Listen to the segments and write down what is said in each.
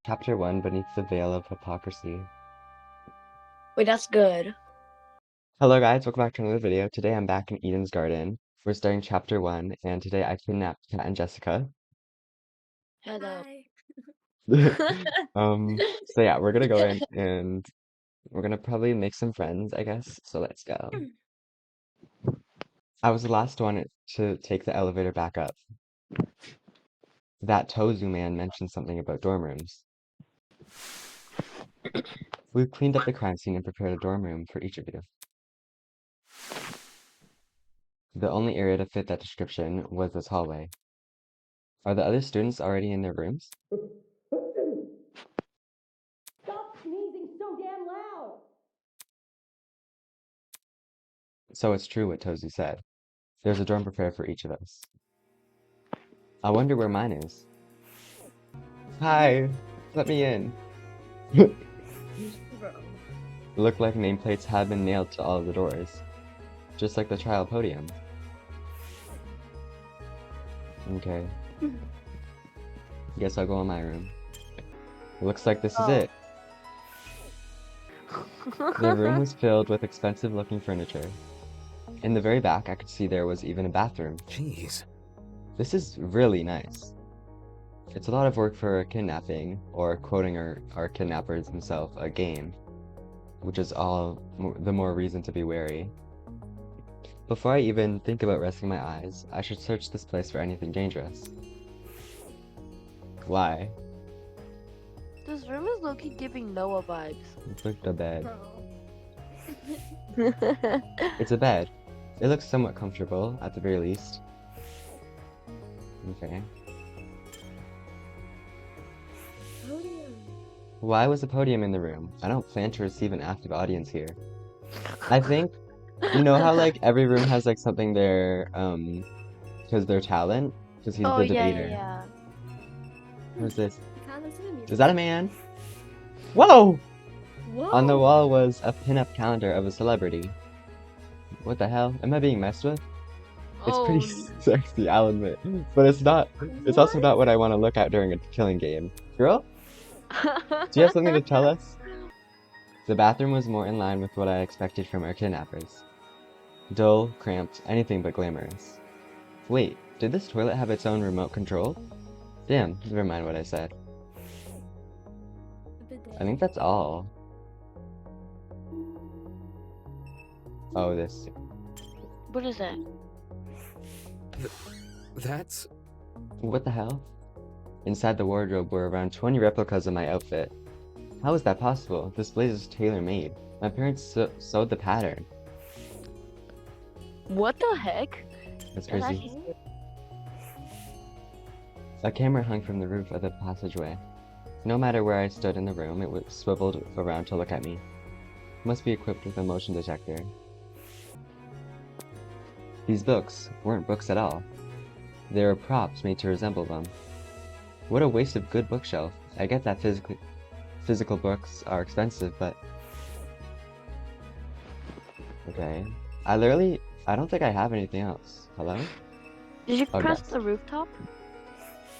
Chapter 1 Beneath the Veil of Hypocrisy. Wait, that's good. Hello guys, welcome back to another video. Today I'm back in Eden's Garden. We're starting Chapter 1, and today I kidnapped Kat and Jessica. Hello. So yeah, we're gonna go in and we're gonna probably make some friends, I guess. So let's go. I was the last one to take the elevator back up. That Tozu man mentioned something about dorm rooms. We've cleaned up the crime scene and prepared a dorm room for each of you. The only area to fit that description was this hallway. Are the other students already in their rooms? Stop sneezing so damn loud! So it's true what Tozu said. There's a dorm prepared for each of us. I wonder where mine is. Hi, let me in. Looked like nameplates had been nailed to all of the doors, just like the trial podium. Okay. Guess I'll go in my room. Looks like this is it. The room was filled with expensive-looking furniture. In the very back, I could see there was even a bathroom. Jeez. This is really nice. It's a lot of work for a kidnapping, or quoting our kidnappers himself, a game, which is all the more reason to be wary. Before I even think about resting my eyes, I should search this place for anything dangerous. Why? This room is low-key giving Noah vibes. It's like the bed. It's a bed. It looks somewhat comfortable, at the very least. Okay. Podium. Why was a podium in the room? I don't plan to receive an active audience here. I think, you know how like every room has like something there, because their talent? Because he's Oh, the yeah, debater. yeah. What's this? You can't listen to music. Is that a man? Whoa! Whoa! On the wall was a pin-up calendar of a celebrity. What the hell? Am I being messed with? It's pretty sexy, I'll admit. But it's not, it's also not what I want to look at during a killing game. Girl? Do you have something to tell us? The bathroom was more in line with what I expected from our kidnappers. Dull, cramped, anything but glamorous. Wait, did this toilet have its own remote control? Damn, never mind what I said. I think that's all. Oh, this. What is that? That's... What the hell? Inside the wardrobe were around 20 replicas of my outfit. How is that possible? This blazer is tailor-made. My parents sewed the pattern. What the heck? That's That's crazy. actually A camera hung from the roof of the passageway. No matter where I stood in the room, it swiveled around to look at me. Must be equipped with a motion detector. These books weren't books at all. They were props made to resemble them. What a waste of good bookshelf. I get that physical books are expensive, but... Okay. I don't think I have anything else. Hello? Did you Oh, press yes. the rooftop?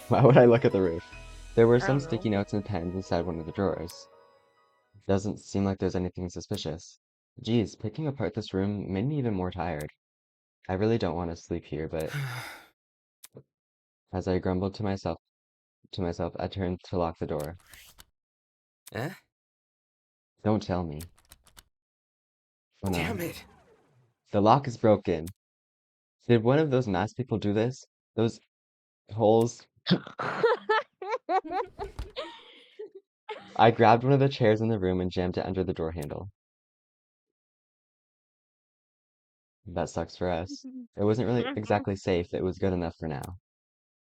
Why would I look at the roof? There were I some don't know. sticky notes and pens inside one of the drawers. Doesn't seem like there's anything suspicious. Geez, picking apart this room made me even more tired. I really don't want to sleep here, but as I grumbled to myself, I turned to lock the door. Eh? Don't tell me. Oh no. Damn it. The lock is broken. Did one of those masked people do this? Those holes? I grabbed one of the chairs in the room and jammed it under the door handle. That sucks for us. It wasn't really exactly safe, it was good enough for now.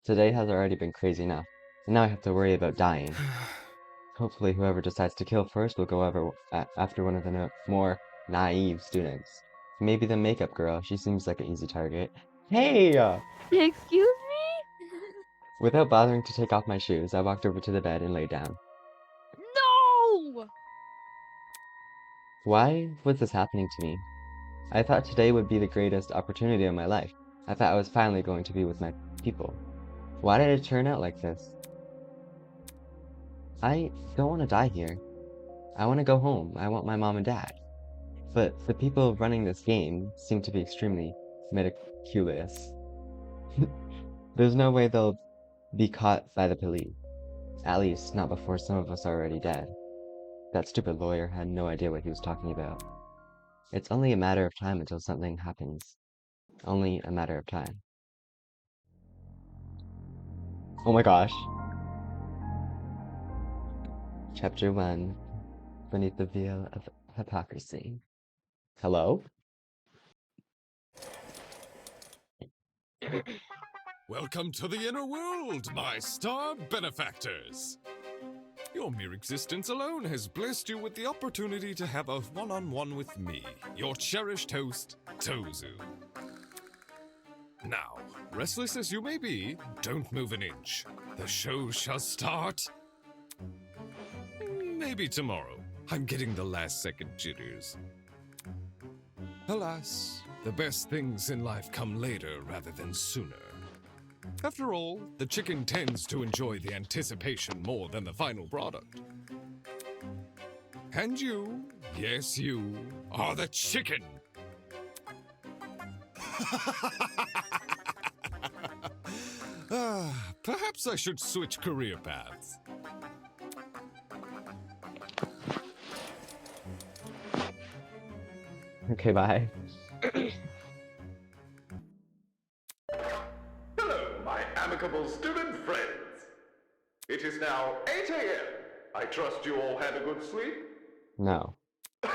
Today has already been crazy enough, and now I have to worry about dying. Hopefully whoever decides to kill first will go after one of the more naive students. Maybe the makeup girl, she seems like an easy target. Hey! Excuse me? Without bothering to take off my shoes, I walked over to the bed and lay down. No! Why was this happening to me? I thought today would be the greatest opportunity of my life. I thought I was finally going to be with my people. Why did it turn out like this? I don't want to die here. I want to go home. I want my mom and dad. But the people running this game seem to be extremely meticulous. There's no way they'll be caught by the police. At least, not before some of us are already dead. That stupid lawyer had no idea what he was talking about. It's only a matter of time until something happens. Only a matter of time. Oh my gosh. Chapter 1. Beneath the veil of hypocrisy. Hello? Welcome to the inner world, my star benefactors. Your mere existence alone has blessed you with the opportunity to have a one-on-one with me, your cherished host, Tozu. Now, restless as you may be, don't move an inch. The show shall start. Maybe tomorrow. I'm getting the last-second jitters. Alas, the best things in life come later rather than sooner. After all, the chicken tends to enjoy the anticipation more than the final product. And you, yes you, are the chicken! Perhaps I should switch career paths. Okay, bye. Hello, my amicable student friends. It is now 8 a.m. I trust you all had a good sleep? No. Of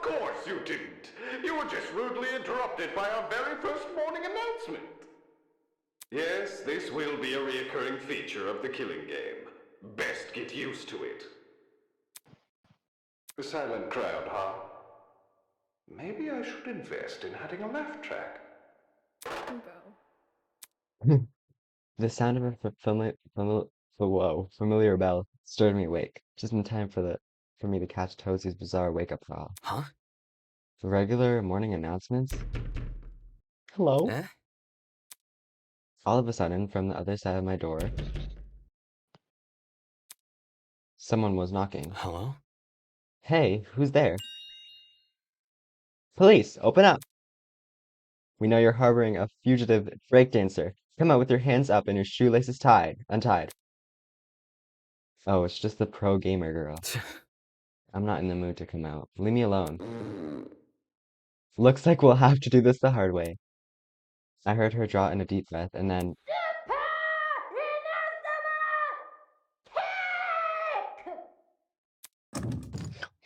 course you didn't. You were just rudely interrupted by our very first morning announcement. Yes, this will be a reoccurring feature of the killing game. Best get used to it. The silent crowd, huh? Maybe I should invest in adding a laugh track. Bro. The sound of a familiar bell stirred me awake, just in time for me to catch Tozy's bizarre wake-up call. Huh? The regular morning announcements? Hello? Eh? All of a sudden, from the other side of my door, someone was knocking. Hello? Hey, who's there? Police, open up! We know you're harboring a fugitive breakdancer. Come out with your hands up and your shoelaces untied. Oh, it's just the pro gamer girl. I'm not in the mood to come out. Leave me alone. Looks like we'll have to do this the hard way. I heard her draw in a deep breath and then...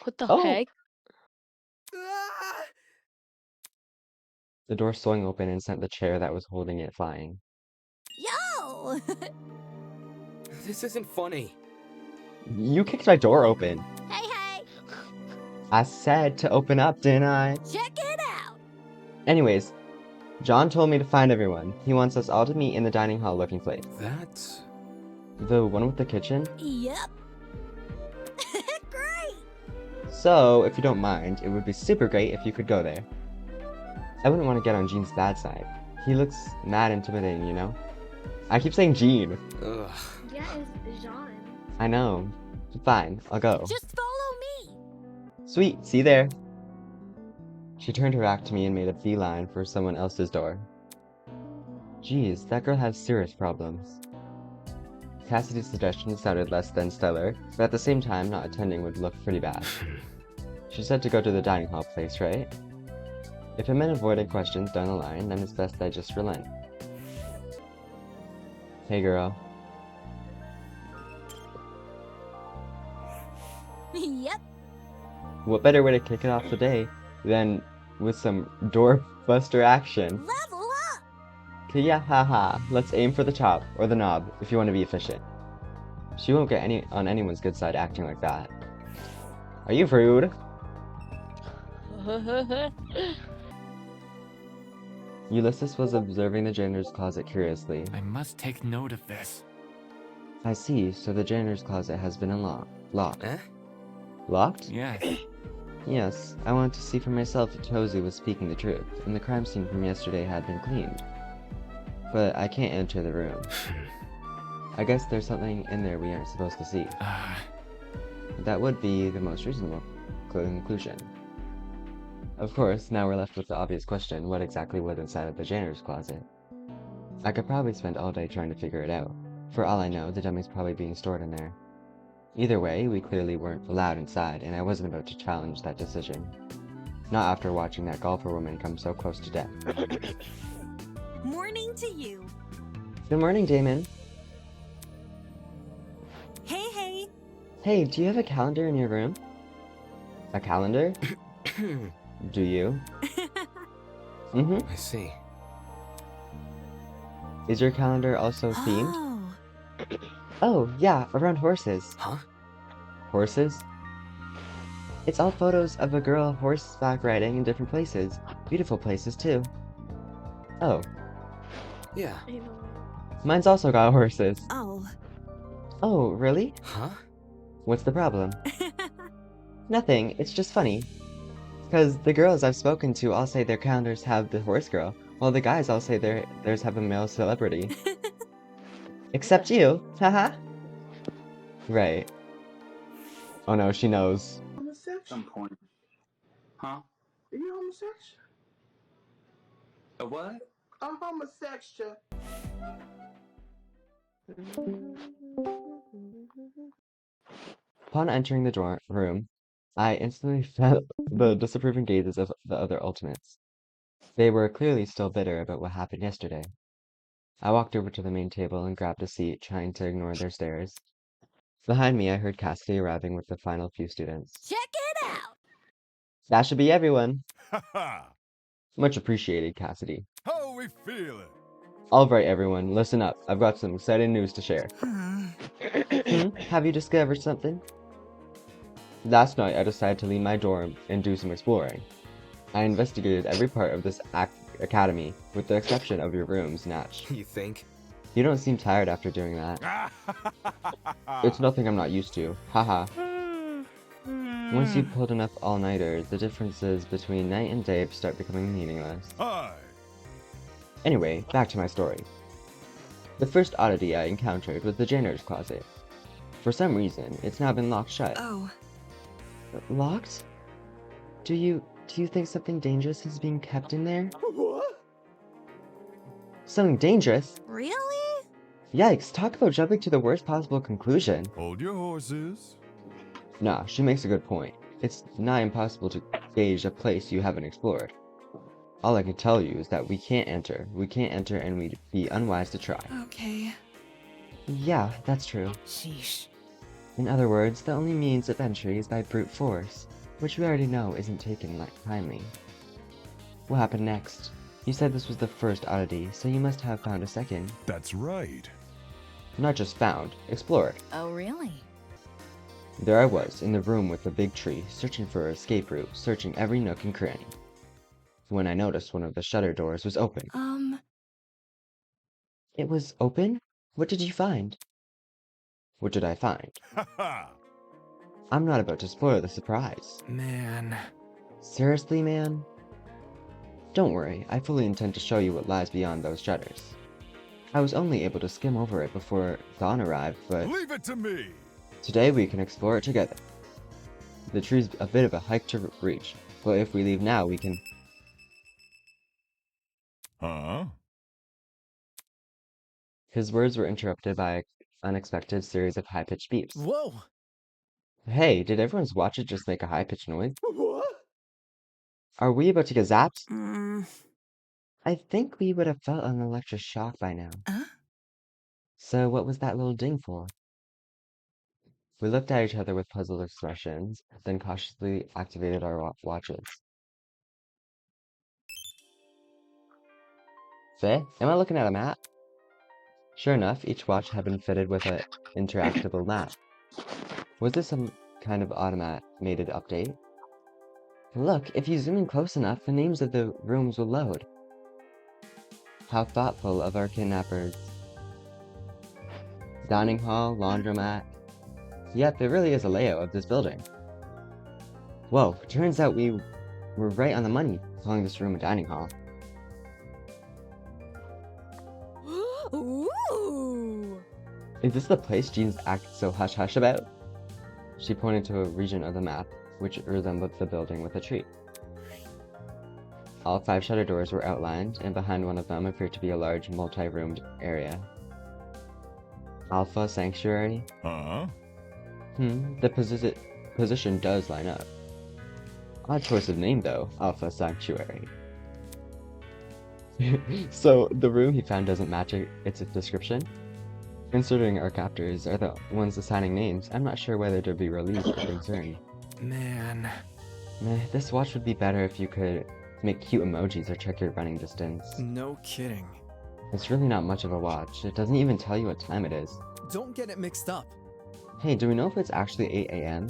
What the Oh! heck? The door swung open and sent the chair that was holding it flying. Yo! This isn't funny. You kicked my door open. Hey, hey! I said to open up, didn't I? Check it out! Anyways, John told me to find everyone. He wants us all to meet in the dining hall looking place. That's... The one with the kitchen? Yep. Great! So, if you don't mind, it would be super great if you could go there. I wouldn't want to get on Gene's bad side. He looks mad intimidating, you know? I keep saying Gene. Ugh. Yeah, it's Jean. I know. Fine, I'll go. Just follow me! Sweet, see you there. She turned her back to me and made a beeline for someone else's door. Geez, that girl has serious problems. Cassidy's suggestion sounded less than stellar, but at the same time, not attending would look pretty bad. She said to go to the dining hall place, right? If it meant avoiding questions down the line, then it's best I just relent. Hey girl. Yep. What better way to kick it off the day than with some doorbuster action? Level up! Yeah, haha. Let's aim for the top, or the knob, if you want to be efficient. She won't get on anyone's good side acting like that. Are you rude? Ulysses was observing the janitor's closet curiously. I must take note of this. I see, so the janitor's closet has been locked. Eh? Locked? Yes. Yes, I wanted to see for myself if Tozy was speaking the truth, and the crime scene from yesterday had been cleaned. But I can't enter the room. I guess there's something in there we aren't supposed to see. That would be the most reasonable conclusion. Of course, now we're left with the obvious question, what exactly was inside of the janitor's closet? I could probably spend all day trying to figure it out. For all I know, the dummy's probably being stored in there. Either way, we clearly weren't allowed inside, and I wasn't about to challenge that decision. Not after watching that golfer woman come so close to death. Morning to you. Good morning, Damon. Hey. Hey, do you have a calendar in your room? A calendar? Do you? Mm-hmm. I see. Is your calendar also themed? Oh. Oh, yeah, around horses. Huh? Horses? It's all photos of a girl horseback riding in different places. Beautiful places, too. Oh, Yeah. I know. mine's also got horses. Oh. Oh, really? Huh? What's the problem? Nothing, it's just funny. Because the girls I've spoken to all say their calendars have the horse girl, while the guys all say theirs have a male celebrity. Except you, haha. Right. Oh no, she knows. Homosexual. Some point. Huh? Are you homosexual? A what? I'm homosexual. Upon entering the room, I instantly felt the disapproving gazes of the other Ultimates. They were clearly still bitter about what happened yesterday. I walked over to the main table and grabbed a seat, trying to ignore their stares. Behind me, I heard Cassidy arriving with the final few students. Check it out. That should be everyone. Ha ha! Much appreciated, Cassidy. How we feeling? Alright, everyone, listen up. I've got some exciting news to share. Have you discovered something? Last night, I decided to leave my dorm and do some exploring. I investigated every part of this academy, with the exception of your rooms, Natch. You think? You don't seem tired after doing that. It's nothing I'm not used to. Haha. Once you've pulled enough all-nighters, the differences between night and day start becoming meaningless. Aye. Anyway, back to my story. The first oddity I encountered was the janitor's closet. For some reason, it's now been locked shut. Oh. Locked? Do you think something dangerous is being kept in there? What? Something dangerous? Really? Yikes, talk about jumping to the worst possible conclusion. Hold your horses. Nah, she makes a good point. It's nigh impossible to gauge a place you haven't explored. All I can tell you is that we can't enter. We can't enter and we'd be unwise to try. Okay. Yeah, that's true. Sheesh. In other words, the only means of entry is by brute force, which we already know isn't taken kindly. What happened next? You said this was the first oddity, so you must have found a second. That's right. Not just found, explored. Oh, really? There I was, in the room with the big tree, searching for an escape route, searching every nook and cranny. When I noticed one of the shutter doors was open. It was open? What did you find? What did I find? Ha ha! I'm not about to spoil the surprise. Man. Seriously, man? Don't worry, I fully intend to show you what lies beyond those shutters. I was only able to skim over it before dawn arrived, but Leave it to me! today we can explore it together. The tree's a bit of a hike to reach, but if we leave now, we can... Huh? His words were interrupted by an unexpected series of high-pitched beeps. Whoa! Hey, did everyone's watches just make a high-pitched noise? What? Are we about to get zapped? Mm. I think we would have felt an electric shock by now. Huh? So what was that little ding for? We looked at each other with puzzled expressions, then cautiously activated our watches. Faye, am I looking at a map? Sure enough, each watch had been fitted with an interactable map. Was this some kind of automated update? Look, if you zoom in close enough, the names of the rooms will load. How thoughtful of our kidnappers. Dining hall, laundromat. Yep, it really is a layout of this building. Whoa, turns out we were right on the money calling this room a dining hall. Ooh. Is this the place Jeans act so hush-hush about? She pointed to a region of the map, which resembled the building with a tree. All 5 shutter doors were outlined, and behind one of them appeared to be a large, multi-roomed area. Alpha Sanctuary? Huh? The position does line up. Odd choice of name, though, Alpha Sanctuary. So, the room he found doesn't match its description? Considering our captors are the ones assigning names, I'm not sure whether to be relieved or concerned. Man. Meh, this watch would be better if you could make cute emojis or check your running distance. No kidding. It's really not much of a watch. It doesn't even tell you what time it is. Don't get it mixed up. Hey, do we know if it's actually 8 a.m.?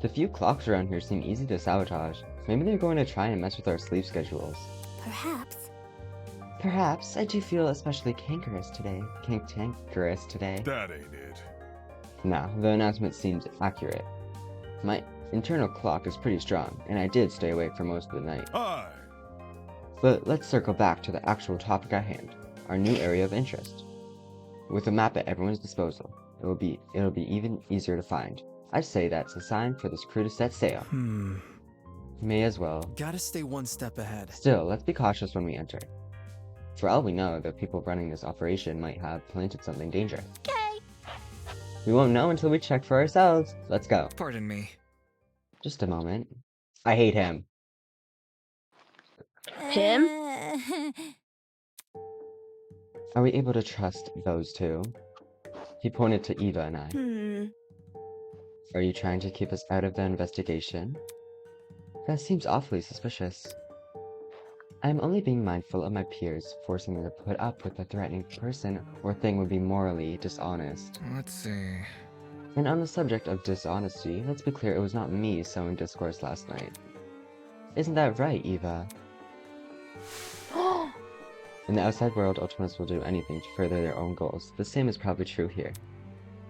The few clocks around here seem easy to sabotage. Maybe they're going to try and mess with our sleep schedules. Perhaps. Perhaps. I do feel especially cankerous today. Cantankerous today. That ain't it. Nah, the announcement seems accurate. My internal clock is pretty strong, and I did stay awake for most of the night. Aye. But let's circle back to the actual topic at hand, our new area of interest. With a map at everyone's disposal, it'll be even easier to find. I'd say that's a sign for this crew to set sail. May as well. Gotta stay one step ahead. Still, let's be cautious when we enter. For all we know, the people running this operation might have planted something dangerous. Okay. We won't know until we check for ourselves. Let's go. Pardon me. Just a moment. I hate him. Him? Are we able to trust those two? He pointed to Eva and I. Are you trying to keep us out of the investigation? That seems awfully suspicious. I am only being mindful of my peers. Forcing them to put up with a threatening person or thing would be morally dishonest. Let's see. And on the subject of dishonesty, let's be clear, it was not me sowing discourse last night. Isn't that right, Eva? In the outside world, Ultimates will do anything to further their own goals. The same is probably true here.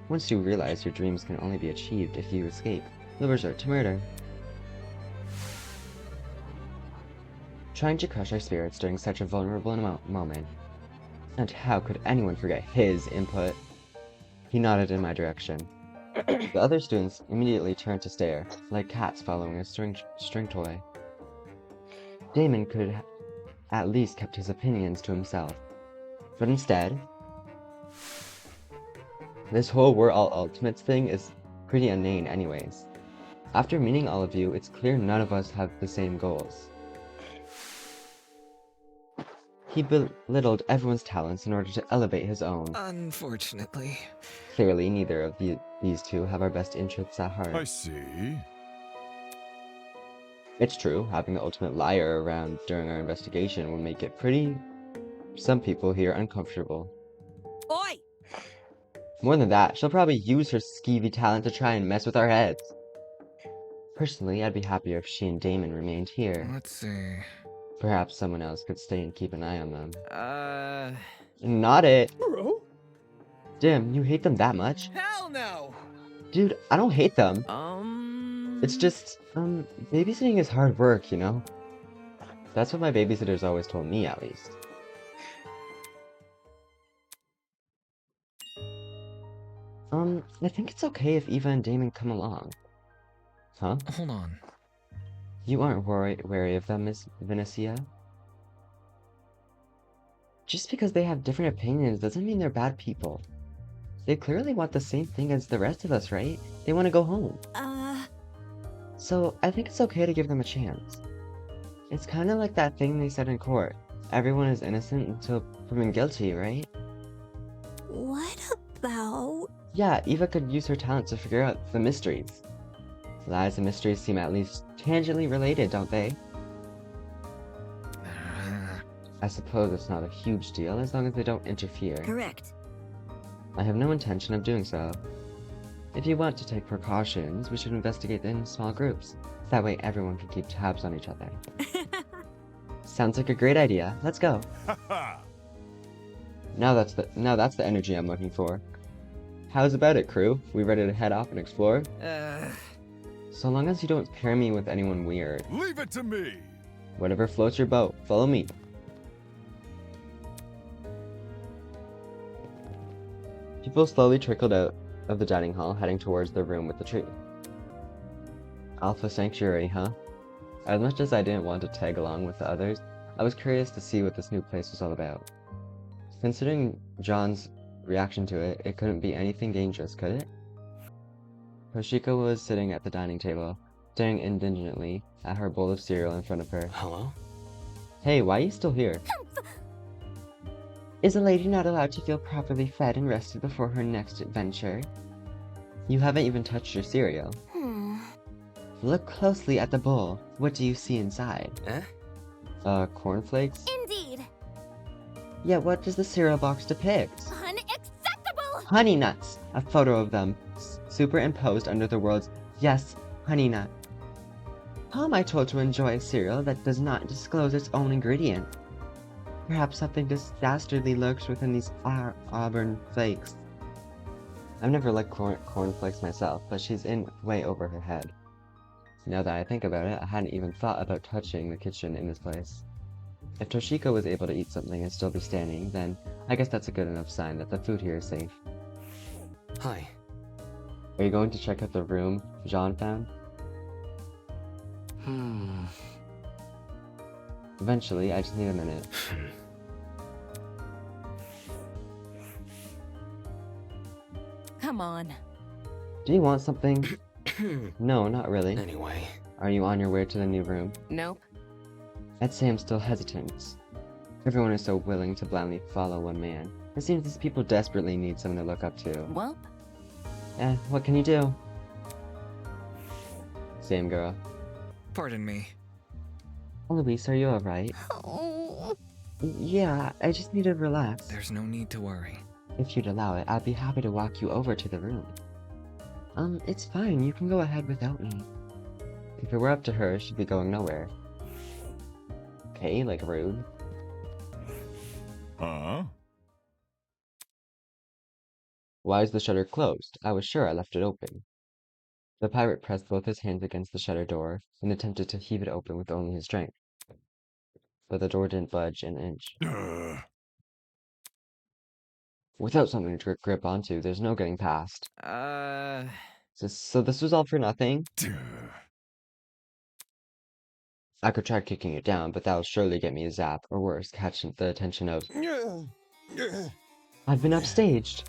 Once you realize your dreams can only be achieved if you escape, you'll resort to murder. Trying to crush our spirits during such a vulnerable moment. And how could anyone forget his input? He nodded in my direction. The other students immediately turned to stare, like cats following a string toy. Damon could have at least kept his opinions to himself. But instead, this whole "we're all ultimates" thing is pretty inane anyways. After meeting all of you, it's clear none of us have the same goals. He belittled everyone's talents in order to elevate his own. Unfortunately. Clearly, neither of these two have our best interests at heart. I see. It's true, having the ultimate liar around during our investigation will make it some people here uncomfortable. Oi! More than that, she'll probably use her skeevy talent to try and mess with our heads. Personally, I'd be happier if she and Damon remained here. Let's see. Perhaps someone else could stay and keep an eye on them. Not it! Bro? Dim, you hate them that much? Hell no! Dude, I don't hate them. It's just, babysitting is hard work, you know? That's what my babysitter's always told me, at least. I think it's okay if Eva and Damon come along. Huh? Hold on. You aren't wary of them, Miss Venecia? Just because they have different opinions doesn't mean they're bad people. They clearly want the same thing as the rest of us, right? They want to go home. So, I think it's okay to give them a chance. It's kind of like that thing they said in court. Everyone is innocent until proven guilty, right? What about... Yeah, Eva could use her talent to figure out the mysteries. Lies and mysteries seem at least tangentially related, don't they? I suppose it's not a huge deal as long as they don't interfere. Correct. I have no intention of doing so. If you want to take precautions, we should investigate in small groups. That way everyone can keep tabs on each other. Sounds like a great idea. Let's go. Now that's the energy I'm looking for. How's about it, crew? We ready to head off and explore? So long as you don't pair me with anyone weird. Leave it to me. Whatever floats your boat. Follow me. People slowly trickled out of the dining hall, heading towards the room with the tree. Alpha Sanctuary, huh? As much as I didn't want to tag along with the others, I was curious to see what this new place was all about. Considering John's reaction to it, it couldn't be anything dangerous, could it? Toshiko was sitting at the dining table, staring indignantly at her bowl of cereal in front of her. Hello? Hey, why are you still here? Is a lady not allowed to feel properly fed and rested before her next adventure? You haven't even touched your cereal. Look closely at the bowl. What do you see inside? Cornflakes? Indeed. Yeah, what does the cereal box depict? Unacceptable! Honey nuts! A photo of them, superimposed under the words, "Yes, honey nut." How am I told to enjoy a cereal that does not disclose its own ingredient? Perhaps something dastardly lurks within these auburn flakes. I've never liked cornflakes myself, but she's in way over her head. Now that I think about it, I hadn't even thought about touching the kitchen in this place. If Toshiko was able to eat something and still be standing, then I guess that's a good enough sign that the food here is safe. Hi. Are you going to check out the room Jean found? Eventually, I just need a minute. Come on. Do you want something? No, not really. Anyway. Are you on your way to the new room? Nope. I'd say I'm still hesitant. Everyone is so willing to blindly follow one man. It seems these people desperately need someone to look up to. Well, What can you do? Same girl. Pardon me. Luis, are you alright? Yeah, I just need to relax. There's no need to worry. If you'd allow it, I'd be happy to walk you over to the room. It's fine, you can go ahead without me. If it were up to her, she'd be going nowhere. Okay, like rude. Why is the shutter closed? I was sure I left it open. The pirate pressed both his hands against the shutter door and attempted to heave it open with only his strength. But the door didn't budge an inch. Without something to grip onto, there's no getting past. So this was all for nothing? I could try kicking it down, but that'll surely get me a zap, or worse, catch the attention of... I've been upstaged!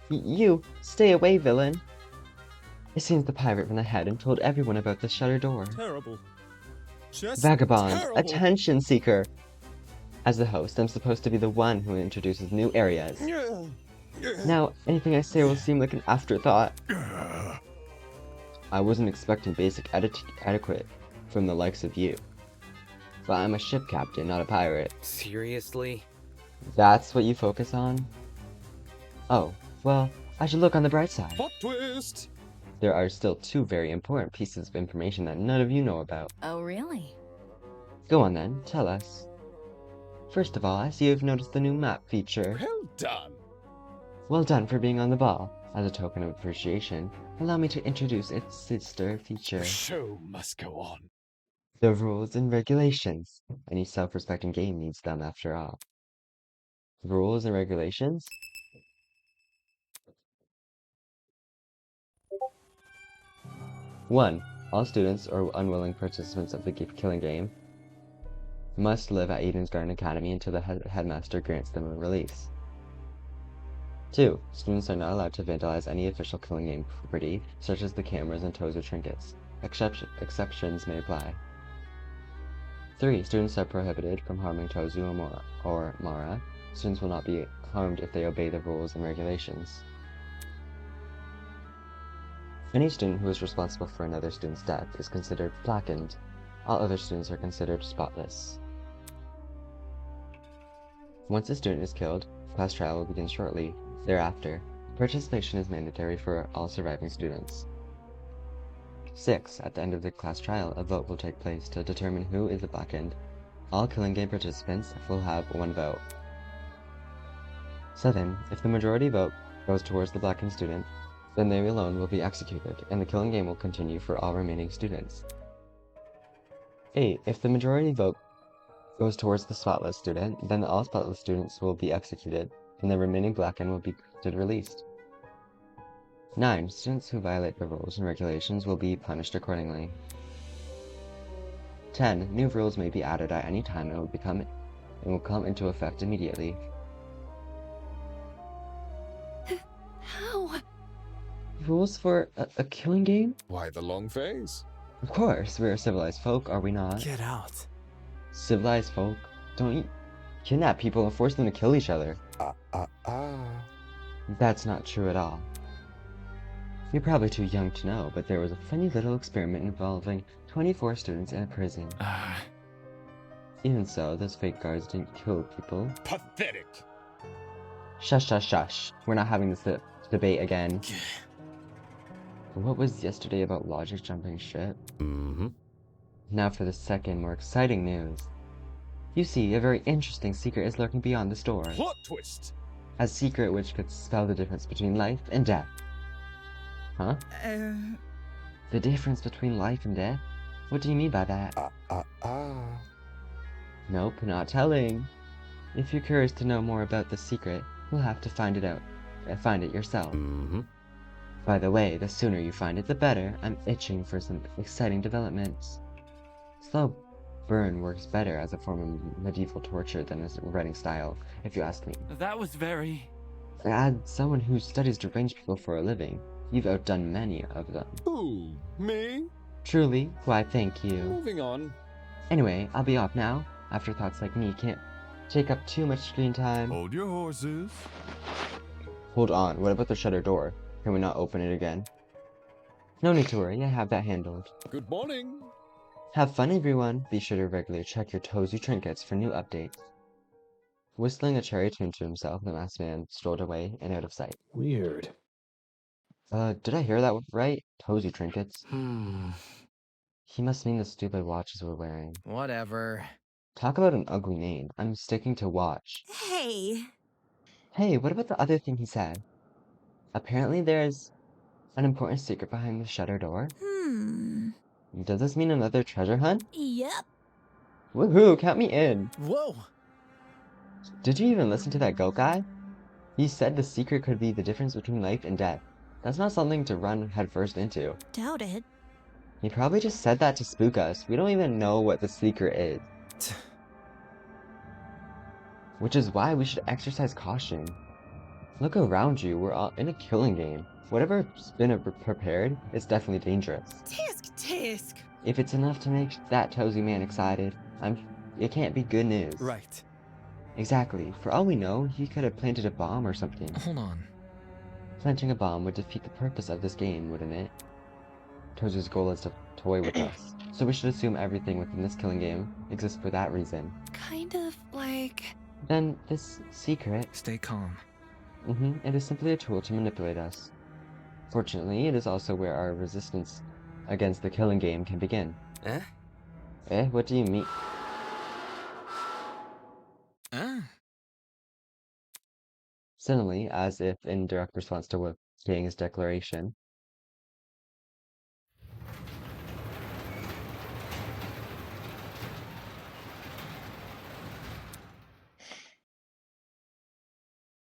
You! Stay away, villain! It seems the pirate ran ahead and told everyone about the shutter door. Terrible. Just Vagabond! terrible. Attention seeker! As the host, I'm supposed to be the one who introduces new areas. Now, anything I say will seem like an afterthought. I wasn't expecting basic etiquette from the likes of you. But I'm a ship captain, not a pirate. Seriously? That's what you focus on? Oh, well, I should look on the bright side. Plot twist. There are still two very important pieces of information that none of you know about. oh really? Go on then, tell us. First of all, I see you've noticed the new map feature. Well done. Well done for being on the ball. As a token of appreciation, allow me to introduce its sister feature. The show must go on. The rules and regulations. Any self-respecting game needs them after all. Rules and regulations? One, all students or unwilling participants of the killing game must live at Eden's Garden Academy until the headmaster grants them a release. 2. Students are not allowed to vandalize any official killing game property, such as the cameras and toes or trinkets. Exceptions may apply. 3. Students are prohibited from harming Tozu or Mara. Students will not be harmed if they obey the rules and regulations. Any student who is responsible for another student's death is considered blackened. All other students are considered spotless. Once a student is killed, class trial will begin shortly. Thereafter, participation is mandatory for all surviving students. 6. At the end of the class trial, a vote will take place to determine who is the blackened. All killing game participants will have one vote. 7. If the majority vote goes towards the blackened student, then they alone will be executed, and the killing game will continue for all remaining students. 8. If the majority vote goes towards the spotless student, then all spotless students will be executed, and the remaining blackened will be granted released. 9. Students who violate the rules and regulations will be punished accordingly. 10. New rules may be added at any time and will come into effect immediately. How? Rules for a killing game? Why the long face? Of course, we're civilized folk, are we not? Get out. Civilized folk don't kidnap people and force them to kill each other. That's not true at all. You're probably too young to know, but there was a funny little experiment involving 24 students in a prison. Even so, those fake guards didn't kill people. Pathetic! Shush, shush, shush. We're not having this debate again. What was yesterday about logic jumping ship? Now for the second, more exciting news. You see, a very interesting secret is lurking beyond this door. Plot twist! A secret which could spell the difference between life and death. Huh? The difference between life and death? What do you mean by that? Nope, not telling. If you're curious to know more about the secret, you'll have to find it out. Find it yourself. By the way, the sooner you find it, the better. I'm itching for some exciting developments. Slow burn works better as a form of medieval torture than as a writing style, if you ask me. That was very... As someone who studies deranged people for a living, you've outdone many of them. Who? Me? Truly? Why, thank you. Moving on. Anyway, I'll be off now. Afterthoughts like me can't take up too much screen time. Hold your horses. Hold on, what about the shutter door? Can we not open it again? No need to worry, I have that handled. Good morning. Have fun, everyone. Be sure to regularly check your toesy trinkets for new updates. Whistling a cherry tune to himself, the masked man strolled away and out of sight. Weird. Did I hear that right? Toesy trinkets? Hmm. He must mean the stupid watches we're wearing. Whatever. Talk about an ugly name. I'm sticking to watch. Hey. Hey, what about the other thing he said? Apparently there's an important secret behind the shutter door. Does this mean another treasure hunt? Yep. Woohoo, count me in. Whoa! Did you even listen to that goat guy? He said the secret could be the difference between life and death. That's not something to run headfirst into. Doubt it. He probably just said that to spook us. We don't even know what the secret is. Which is why we should exercise caution. Look around you, we're all in a killing game. Whatever's been prepared, it's definitely dangerous. Tisk. If it's enough to make that Toesy man excited, it can't be good news. Right. Exactly. For all we know, he could have planted a bomb or something. Hold on. Planting a bomb would defeat the purpose of this game, wouldn't it? Toesy's goal is to toy with us, so we should assume everything within this killing game exists for that reason. Kind of like... Then, this secret... Stay calm. It is simply a tool to manipulate us. Fortunately, it is also where our resistance against the killing game can begin. Eh? What do you mean? Suddenly, as if in direct response to King's declaration,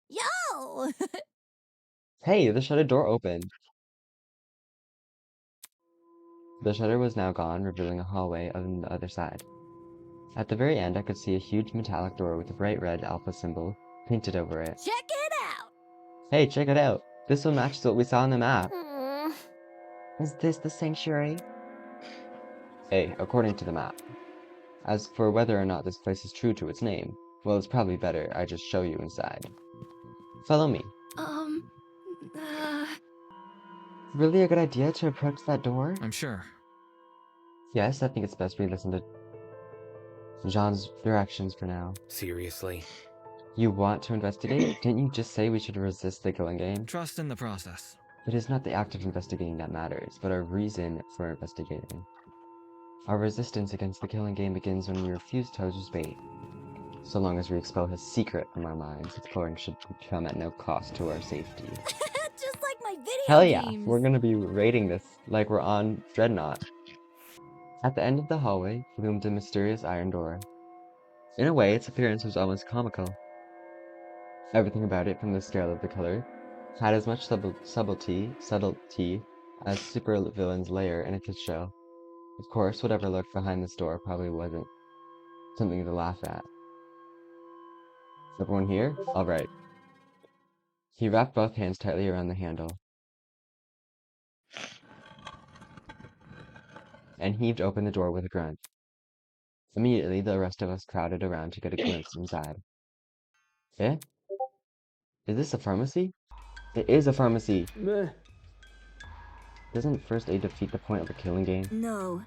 Yo! hey, the shutter door opened. The shutter was now gone, revealing a hallway on the other side. At the very end, I could see a huge metallic door with a bright red alpha symbol painted over it. Check it out! Hey, check it out! This one matches what we saw on the map. Is this the sanctuary? Hey, according to the map. As for whether or not this place is true to its name, well, it's probably better I just show you inside. Follow me. Really a good idea to approach that door? I'm sure. Yes, I think it's best we listen to Jean's directions for now. Seriously. You want to investigate? Didn't you just say we should resist the killing game? Trust in the process. It is not the act of investigating that matters, but our reason for investigating. Our resistance against the killing game begins when we refuse Tozu's bait. So long as we expel his secret from our minds, exploring should come at no cost to our safety. Just like my video Hell yeah, games. we're gonna be rating this like we're on Dreadnought. At the end of the hallway loomed a mysterious iron door. In a way, its appearance was almost comical. Everything about it, from the scale of the color, had as much subtlety as supervillain's lair in a kid's show. Of course, whatever lurked behind this door probably wasn't something to laugh at. Is everyone here? Alright. He wrapped both hands tightly around the handle and heaved open the door with a grunt. Immediately, the rest of us crowded around to get a glimpse inside. Eh? Is this a pharmacy? It is a pharmacy! Meh. Doesn't first aid defeat the point of a killing game? No.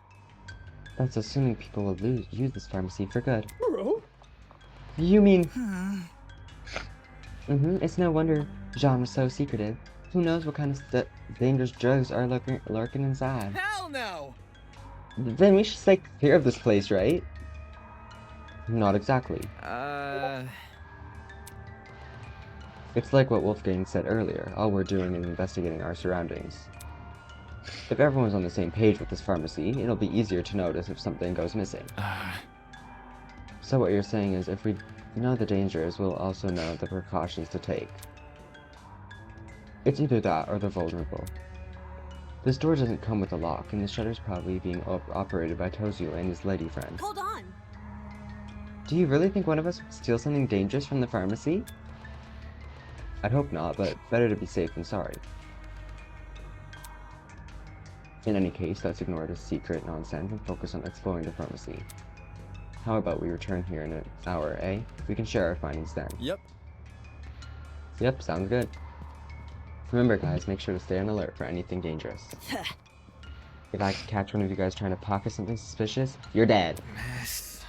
That's assuming people will use this pharmacy for good. Bro. You mean... Hmm. it's no wonder Jean was so secretive. Who knows what kind of dangerous drugs are lurking inside. Hell no! Then we should stay clear of this place, right? Not exactly. It's like what Wolfgang said earlier. All we're doing is investigating our surroundings. If everyone's on the same page with this pharmacy, it'll be easier to notice if something goes missing. So what you're saying is, if we know the dangers, we'll also know the precautions to take. It's either that or they're vulnerable. This door doesn't come with a lock, and the shutter's probably being operated by Tozu and his lady friend. Hold on. Do you really think one of us would steal something dangerous from the pharmacy? I'd hope not, but better to be safe than sorry. In any case, let's ignore this secret nonsense and focus on exploring the pharmacy. How about we return here in an hour, eh? We can share our findings then. Yep. Yep, sounds good. Remember guys, make sure to stay on alert for anything dangerous. If I catch one of you guys trying to pocket something suspicious, you're dead. Miss.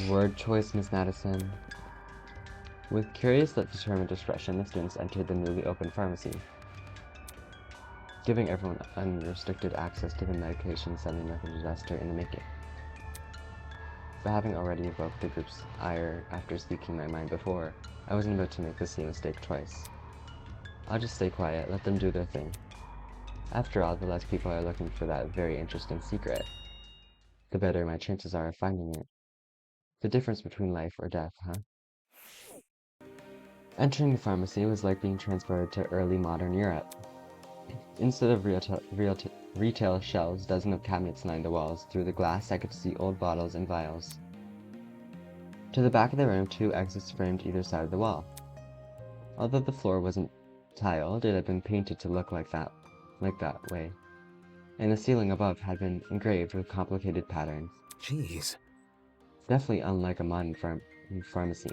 Word choice, Miss Madison. With curious but determined discretion, the students entered the newly opened pharmacy, giving everyone unrestricted access to the medication sending a disaster in the making. But having already evoked the group's ire after speaking my mind before, I wasn't about to make the same mistake twice. I'll just stay quiet, let them do their thing. After all, the less people are looking for that very interesting secret, the better my chances are of finding it. The difference between life or death, huh? Entering the pharmacy was like being transported to early modern Europe. Instead of retail shelves, dozens of cabinets lined the walls. Through the glass, I could see old bottles and vials. To the back of the room, 2 exits framed either side of the wall. Although the floor wasn't tiled, it had been painted to look like that way. And the ceiling above had been engraved with complicated patterns. Jeez. Definitely unlike a modern pharmacy.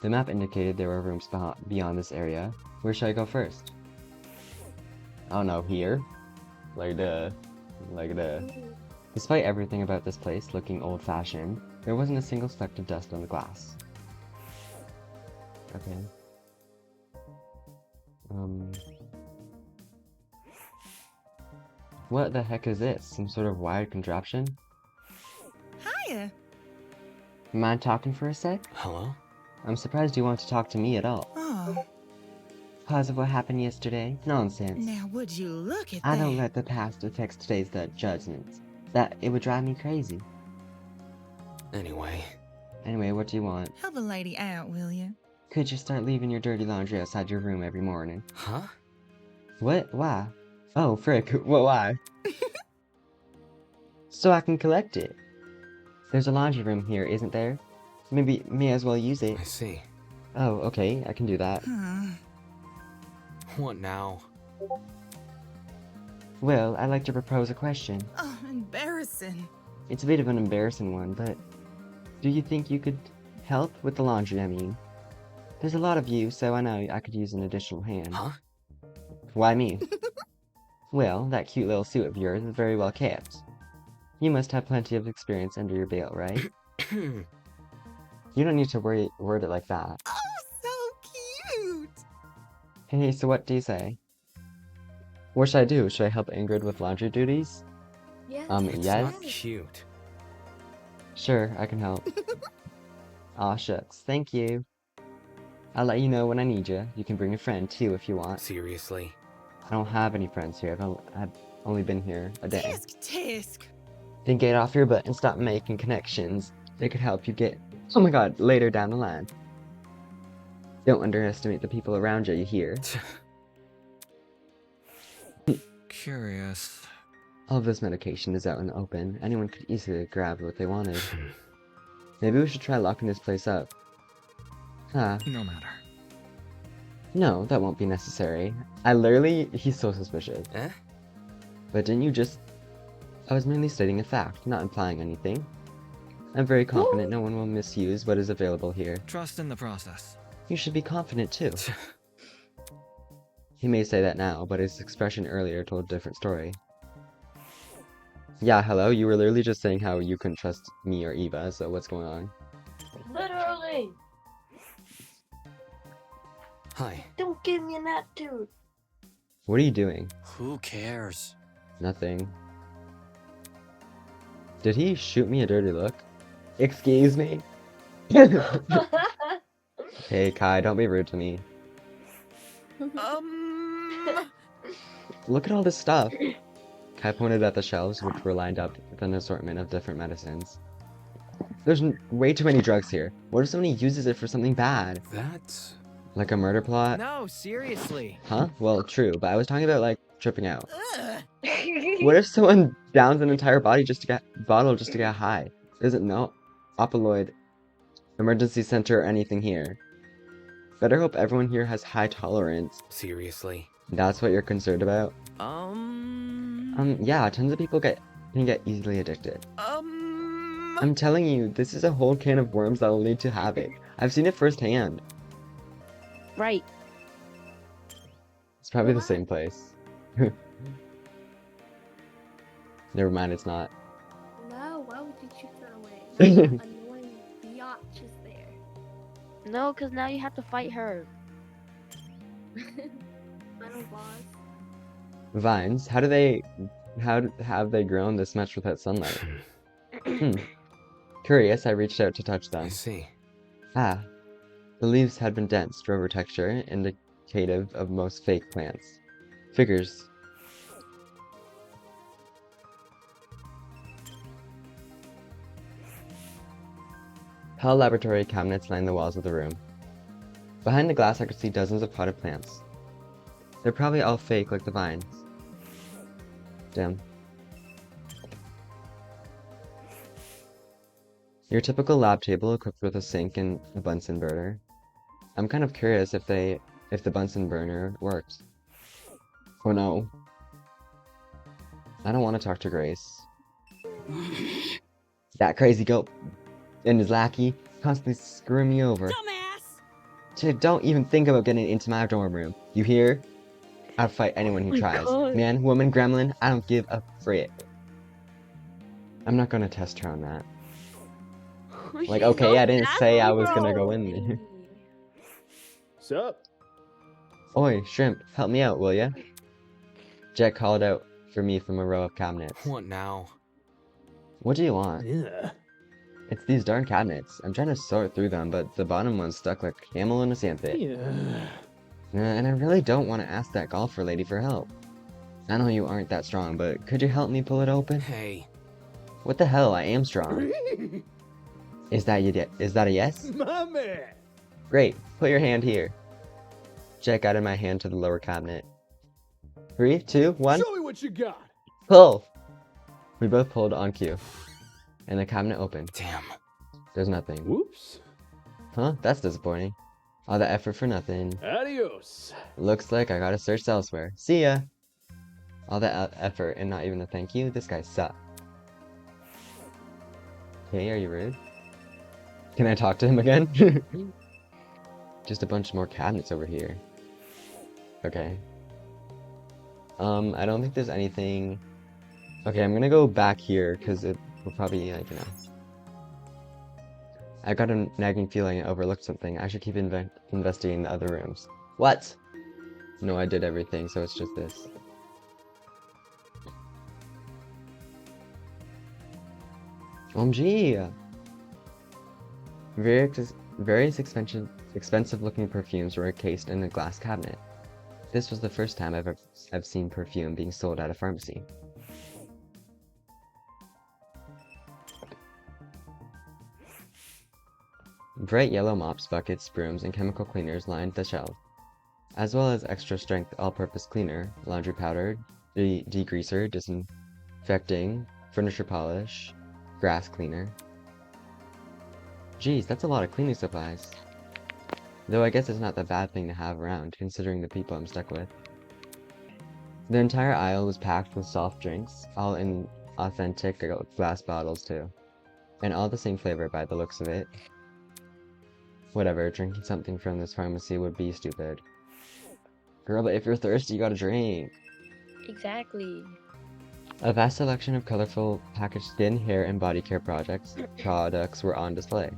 The map indicated there were rooms beyond this area. Where should I go first? I don't know, here? Like the... Despite everything about this place looking old-fashioned, there wasn't a single speck of dust on the glass. Okay. What the heck is this? Some sort of wired contraption? Hiya. Mind talking for a sec? Hello? I'm surprised you want to talk to me at all. Oh, Cause of what happened yesterday? Nonsense. now would you look at I that? don't let the past affect today's judgments. That it would drive me crazy. Anyway. Anyway, what do you want? Help a lady out, will you? Could you start leaving your dirty laundry outside your room every morning? Huh? What? Why? Oh, frick. What? Why? So I can collect it. There's a laundry room here, isn't there? Maybe may as well use it. I see. Oh, okay. I can do that. What now? Well, I'd like to propose a question. Oh, embarrassing. It's a bit of an embarrassing one, but do you think you could help with the laundry, I mean? There's a lot of you, so I know I could use an additional hand. Huh? Why me? Well, that cute little suit of yours is very well kept. You must have plenty of experience under your belt, right? You don't need to word it like that. Oh, so cute. Hey, so what do you say? What should I do? Should I help Ingrid with laundry duties? Yes. It's Yes? not cute. Sure, I can help. Aw, shucks. Thank you. I'll let you know when I need you. You can bring a friend, too, if you want. Seriously. I don't have any friends here. I've only been here a day. Tisk, tisk. Then get off your butt and stop making connections. They could help you get, oh my god, later down the line. Don't underestimate the people around you, you hear? Curious. All of this medication is out in the open. Anyone could easily grab what they wanted. Maybe we should try locking this place up. Ah, No matter. no, that won't be necessary. He's so suspicious. Eh? But didn't you just... I was merely stating a fact, not implying anything. I'm very confident no one will misuse what is available here. Trust in the process. You should be confident too. He may say that now, but his expression earlier told a different story. Yeah, hello, you were literally just saying how you couldn't trust me or Eva, so what's going on? Literally. Hi. Don't give me an attitude. What are you doing? Who cares? Nothing. Did he shoot me a dirty look? Excuse me? Hey, Kai, don't be rude to me. Look at all this stuff. Kai pointed at the shelves, which were lined up with an assortment of different medicines. There's way too many drugs here. What if somebody uses it for something bad? That's... Like a murder plot? No, seriously. Huh? Well, true, but I was talking about, like, tripping out. What if someone downs an entire bottle just to get high? Isn't no opioid emergency center or anything here. Better hope everyone here has high tolerance. Seriously. That's what you're concerned about? Yeah, tons of people can get easily addicted. I'm telling you, this is a whole can of worms that'll lead to havoc. I've seen it firsthand. Right. It's probably the same place. Never mind, it's not. No, why would you choose that way? Annoying biatch is there. No, because now you have to fight her. Final boss. Vines, how have they grown this much without sunlight? Curious, I reached out to touch them. I see. Ah, the leaves had been dense, rubber texture, indicative of most fake plants. Figures. Tall laboratory cabinets line the walls of the room. Behind the glass I could see dozens of potted plants. They're probably all fake like the vines. Damn. Your typical lab table equipped with a sink and a Bunsen burner. I'm kind of curious if the Bunsen burner works. Oh no. I don't want to talk to Grace. That crazy goat and his lackey constantly screwing me over. Dude, don't even think about getting into my dorm room. You hear? I'll fight anyone who tries. God. Man, woman, gremlin, I don't give a frick. I'm not gonna test her on that. Like, She's okay, so I didn't say I was sassy, gonna bro. go in there. Sup? Oi, Shrimp, help me out, will ya? Jack called out for me from a row of cabinets. What now? What do you want? Yeah. It's these darn cabinets. I'm trying to sort through them, but the bottom one's stuck like a camel in a sandpit. Yeah. And I really don't want to ask that golfer lady for help. I know you aren't that strong, but could you help me pull it open? Hey. What the hell? I am strong. Is that a yes? My man. Great. Put your hand here. Jack added my hand to the lower cabinet. 3, 2, 1. Show me what you got. Pull! We both pulled on cue. And the cabinet opened. Damn. There's nothing. Whoops. Huh? That's disappointing. All the effort for nothing. Adios. Looks like I gotta search elsewhere. See ya! All that effort and not even a thank you? This guy sucks. Hey, are you rude? Can I talk to him again? Just a bunch more cabinets over here. Okay. I don't think there's anything... Okay, I'm gonna go back here, because it will probably, like, you know... I got a nagging feeling I overlooked something. I should keep investigating the other rooms. What? No, I did everything, so it's just this. OMG! Various expensive looking perfumes were encased in a glass cabinet. This was the first time I've seen perfume being sold at a pharmacy. Bright yellow mops, buckets, brooms, and chemical cleaners lined the shelf, as well as extra strength all-purpose cleaner, laundry powder, degreaser, disinfecting, furniture polish, grass cleaner. Geez, that's a lot of cleaning supplies. Though I guess it's not the bad thing to have around, considering the people I'm stuck with. The entire aisle was packed with soft drinks, all in authentic glass bottles too. And all the same flavor by the looks of it. Whatever, drinking something from this pharmacy would be stupid. Girl, but if you're thirsty, you gotta drink. Exactly. A vast selection of colorful packaged skin, hair, and body care products were on display.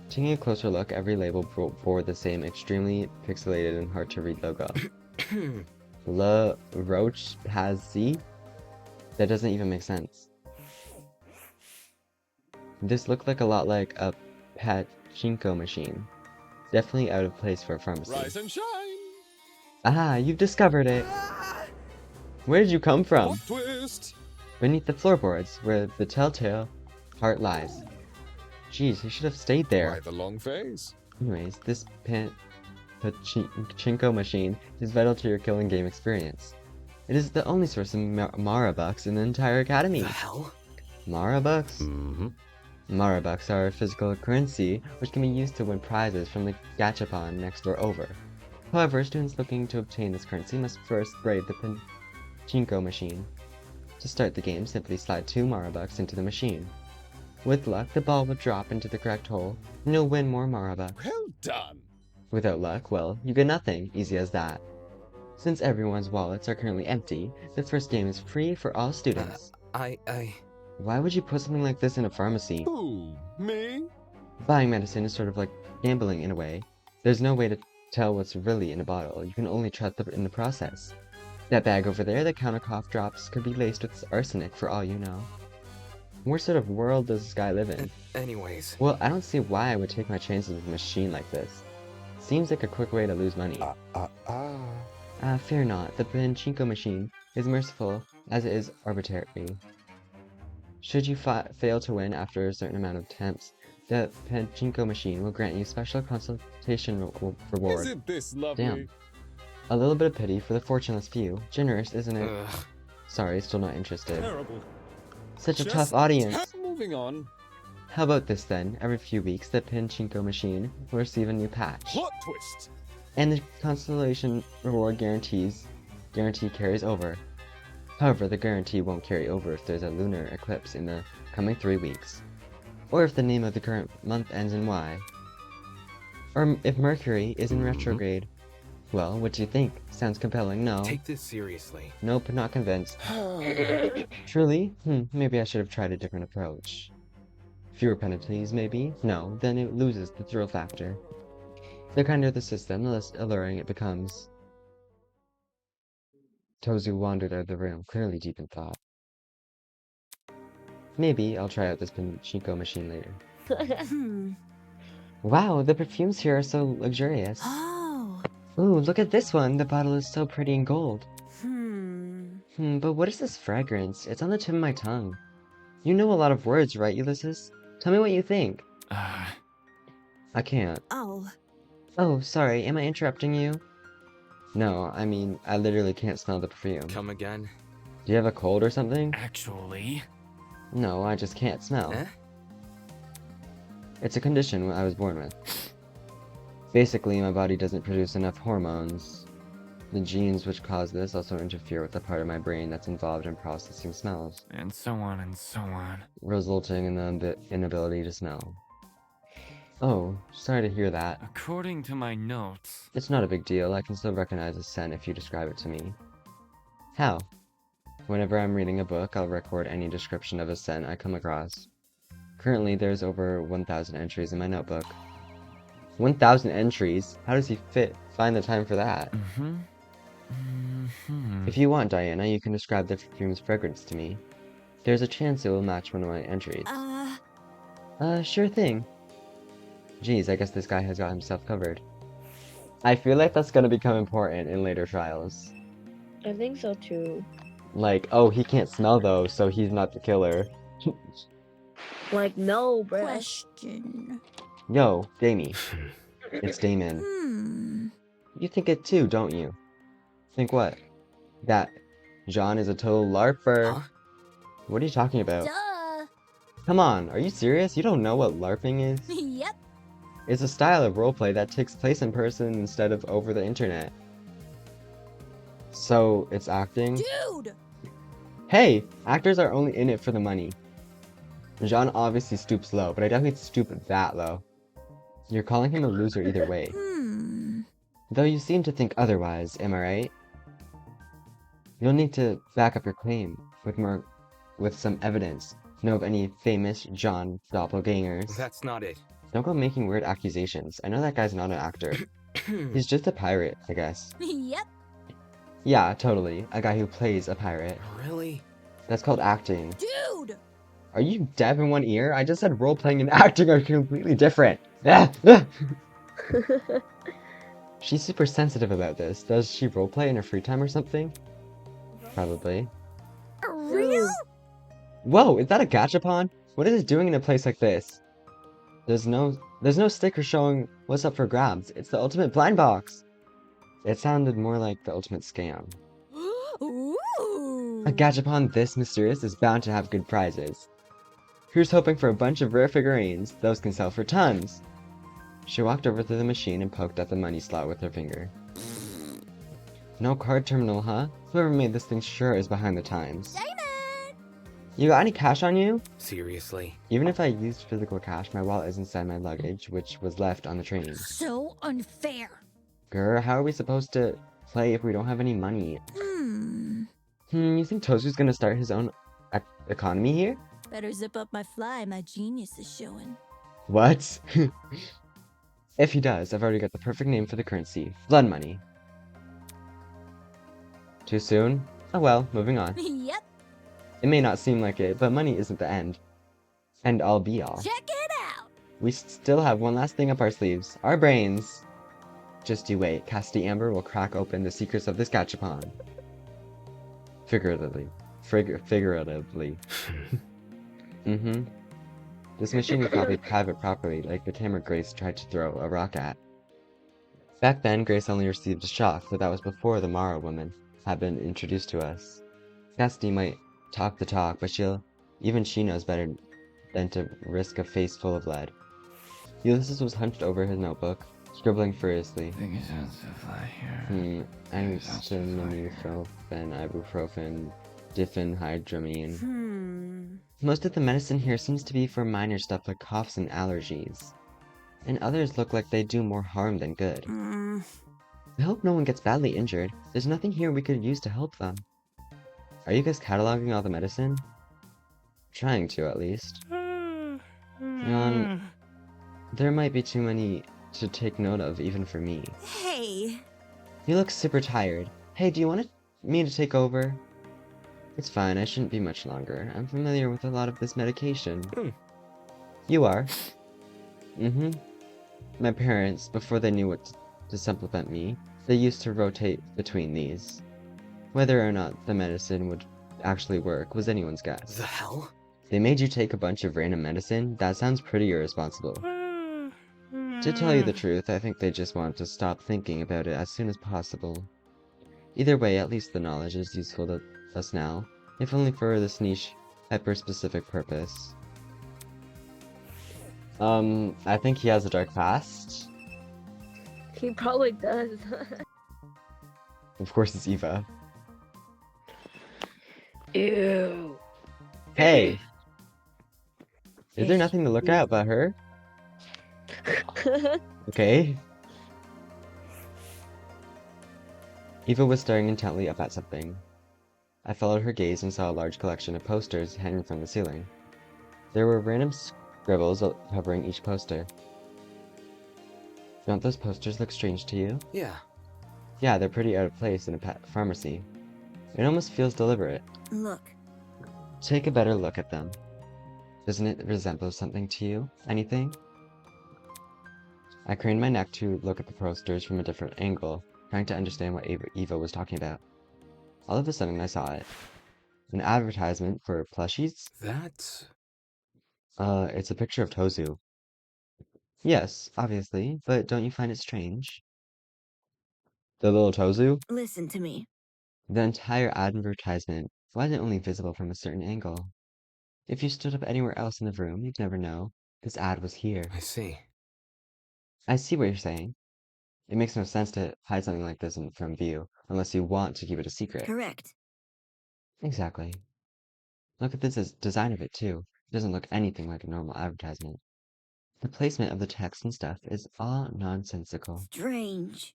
Taking a closer look, every label bore the same extremely pixelated and hard-to-read logo. La Roche has C? That doesn't even make sense. This looked like a lot like a pachinko machine. Definitely out of place for a pharmacy. Rise and shine! Ah, you've discovered it! Where did you come from? Plot twist! Beneath the floorboards, where the telltale heart lies. Jeez, he should have stayed there. Why the long face? Anyways, this pachinko machine is vital to your killing game experience. It is the only source of Marabucks in the entire academy. The hell? Marabucks? Mm-hmm. Marabucks are a physical currency which can be used to win prizes from the gachapon next door over. However, students looking to obtain this currency must first brave the pachinko machine. To start the game, simply slide 2 Marabucks into the machine. With luck, the ball will drop into the correct hole, and you'll win more Marabucks. Well done! Without luck, well, you get nothing. Easy as that. Since everyone's wallets are currently empty, the first game is free for all students. Why would you put something like this in a pharmacy? Who? Me? Buying medicine is sort of like gambling in a way. There's no way to tell what's really in a bottle. You can only trust in the process. That bag over there, the counter cough drops, could be laced with arsenic for all you know. What sort of world does this guy live in? Anyways. Well, I don't see why I would take my chances with a machine like this. Seems like a quick way to lose money. Fear not. The pachinko machine is merciful as it is arbitrary. Should you fail to win after a certain amount of attempts, the pachinko machine will grant you special consultation reward. Isn't this lovely? Damn. A little bit of pity for the fortuneless few. Generous, isn't it? Ugh. Sorry, still not interested. Terrible. Such a Just tough audience. Moving on. How about this then? Every few weeks, the pachinko machine will receive a new patch. Plot twist! And the consolation reward guarantee carries over. However, the guarantee won't carry over if there's a lunar eclipse in the coming 3 weeks. Or if the name of the current month ends in Y. Or if Mercury is in retrograde. Well, what do you think? Sounds compelling, no? Take this seriously. Nope, not convinced. Truly? Maybe I should have tried a different approach. Fewer penalties, maybe? No, then it loses the thrill factor. The kinder the system, the less alluring it becomes. Tozu wandered out of the room, clearly deep in thought. Maybe I'll try out this pachinko machine later. Wow, the perfumes here are so luxurious. Oh. Ooh, look at this one. The bottle is so pretty and gold. But what is this fragrance? It's on the tip of my tongue. You know a lot of words, right, Ulysses? Tell me what you think. I can't. Oh. Oh, sorry, am I interrupting you? No, I mean, I literally can't smell the perfume. Come again? Do you have a cold or something? Actually. No, I just can't smell. Eh? It's a condition I was born with. Basically, my body doesn't produce enough hormones. The genes which cause this also interfere with the part of my brain that's involved in processing smells. And so on and so on. Resulting in the inability to smell. Oh, sorry to hear that. According to my notes. It's not a big deal, I can still recognize a scent if you describe it to me. How? Whenever I'm reading a book, I'll record any description of a scent I come across. Currently, there's over 1,000 entries in my notebook. 1,000 entries? How does he find the time for that? If you want, Diana, you can describe the perfume's fragrance to me. There's a chance it will match one of my entries. Sure thing. Geez, I guess this guy has got himself covered. I feel like that's gonna become important in later trials. I think so too. Like, oh, he can't smell though, so he's not the killer. Like, no, bruh. Question. Yo, Damie. It's Damon. Hmm. You think it too, don't you? Think what? That John is a total LARPer. Huh? What are you talking about? Duh. Come on, are you serious? You don't know what LARPing is? Yep. It's a style of roleplay that takes place in person instead of over the internet. So, it's acting? Dude. Hey! Actors are only in it for the money. Jean obviously stoops low, but I doubt he'd stoop that low. You're calling him a loser either way. Hmm. Though you seem to think otherwise, am I right? You'll need to back up your claim with some evidence. Know of any famous John doppelgangers? That's not it. Don't go making weird accusations. I know that guy's not an actor. He's just a pirate, I guess. Yep. Yeah, totally. A guy who plays a pirate. Really? That's called acting. Dude. Are you deaf in one ear? I just said role-playing and acting are completely different. She's super sensitive about this. Does she roleplay in her free time or something? Probably. Real? Whoa, is that a gachapon? What is it doing in a place like this? There's no sticker showing what's up for grabs. It's the ultimate blind box. It sounded more like the ultimate scam. Ooh. A gachapon this mysterious is bound to have good prizes. Here's hoping for a bunch of rare figurines. Those can sell for tons. She walked over to the machine and poked at the money slot with her finger. No card terminal, huh? Whoever made this thing sure is behind the times. Damon. You got any cash on you? Seriously? Even if I used physical cash, my wallet is inside my luggage, which was left on the train. So unfair. Grr, how are we supposed to play if we don't have any money? You think Tozu's gonna start his own economy here? Better zip up my fly, my genius is showing. What? If he does, I've already got the perfect name for the currency. Blood money. Too soon? Oh well, moving on. Yep. It may not seem like it, but money isn't the end. End all be all. Check it out. We still have one last thing up our sleeves. Our brains. Just you wait. Cassidy Amber will crack open the secrets of this gachapon. Figuratively. Figuratively. Mm-hmm. This machine was probably private property, like the Tamer Grace tried to throw a rock at. Back then, Grace only received a shock, but that was before the Morrow woman had been introduced to us. Cassidy might talk the talk, but even she knows better than to risk a face full of lead. Ulysses was hunched over his notebook, scribbling furiously. Acetaminophen, ibuprofen, diphenhydramine. Most of the medicine here seems to be for minor stuff like coughs and allergies. And others look like they do more harm than good. I hope no one gets badly injured. There's nothing here we could use to help them. Are you guys cataloging all the medicine? Trying to, at least. There might be too many to take note of, even for me. Hey. You look super tired. Hey, do you want me to take over? It's fine, I shouldn't be much longer. I'm familiar with a lot of this medication. You are? Mm-hmm. My parents, before they knew what to supplement me, they used to rotate between these. Whether or not the medicine would actually work was anyone's guess. The hell? They made you take a bunch of random medicine? That sounds pretty irresponsible. To tell you the truth, I think they just want to stop thinking about it as soon as possible. Either way, at least the knowledge is useful to us now, if only for this niche, hyper-specific purpose. I think he has a dark past. He probably does. Of course it's Eva. Ew. Hey! Is there nothing to look at but her? Okay. Eva was staring intently up at something. I followed her gaze and saw a large collection of posters hanging from the ceiling. There were random scribbles covering each poster. Don't those posters look strange to you? Yeah. Yeah, they're pretty out of place in a pet pharmacy. It almost feels deliberate. Look. Take a better look at them. Doesn't it resemble something to you? Anything? I craned my neck to look at the posters from a different angle, trying to understand what Eva was talking about. All of a sudden, I saw it. An advertisement for plushies? That's... It's a picture of Tozu. Yes, obviously, but don't you find it strange? The little Tozu? Listen to me. The entire advertisement wasn't only visible from a certain angle. If you stood up anywhere else in the room, you'd never know. This ad was here. I see. I see what you're saying. It makes no sense to hide something like this from view, unless you want to keep it a secret. Correct. Exactly. Look at this design of it, too. It doesn't look anything like a normal advertisement. The placement of the text and stuff is all nonsensical. Strange.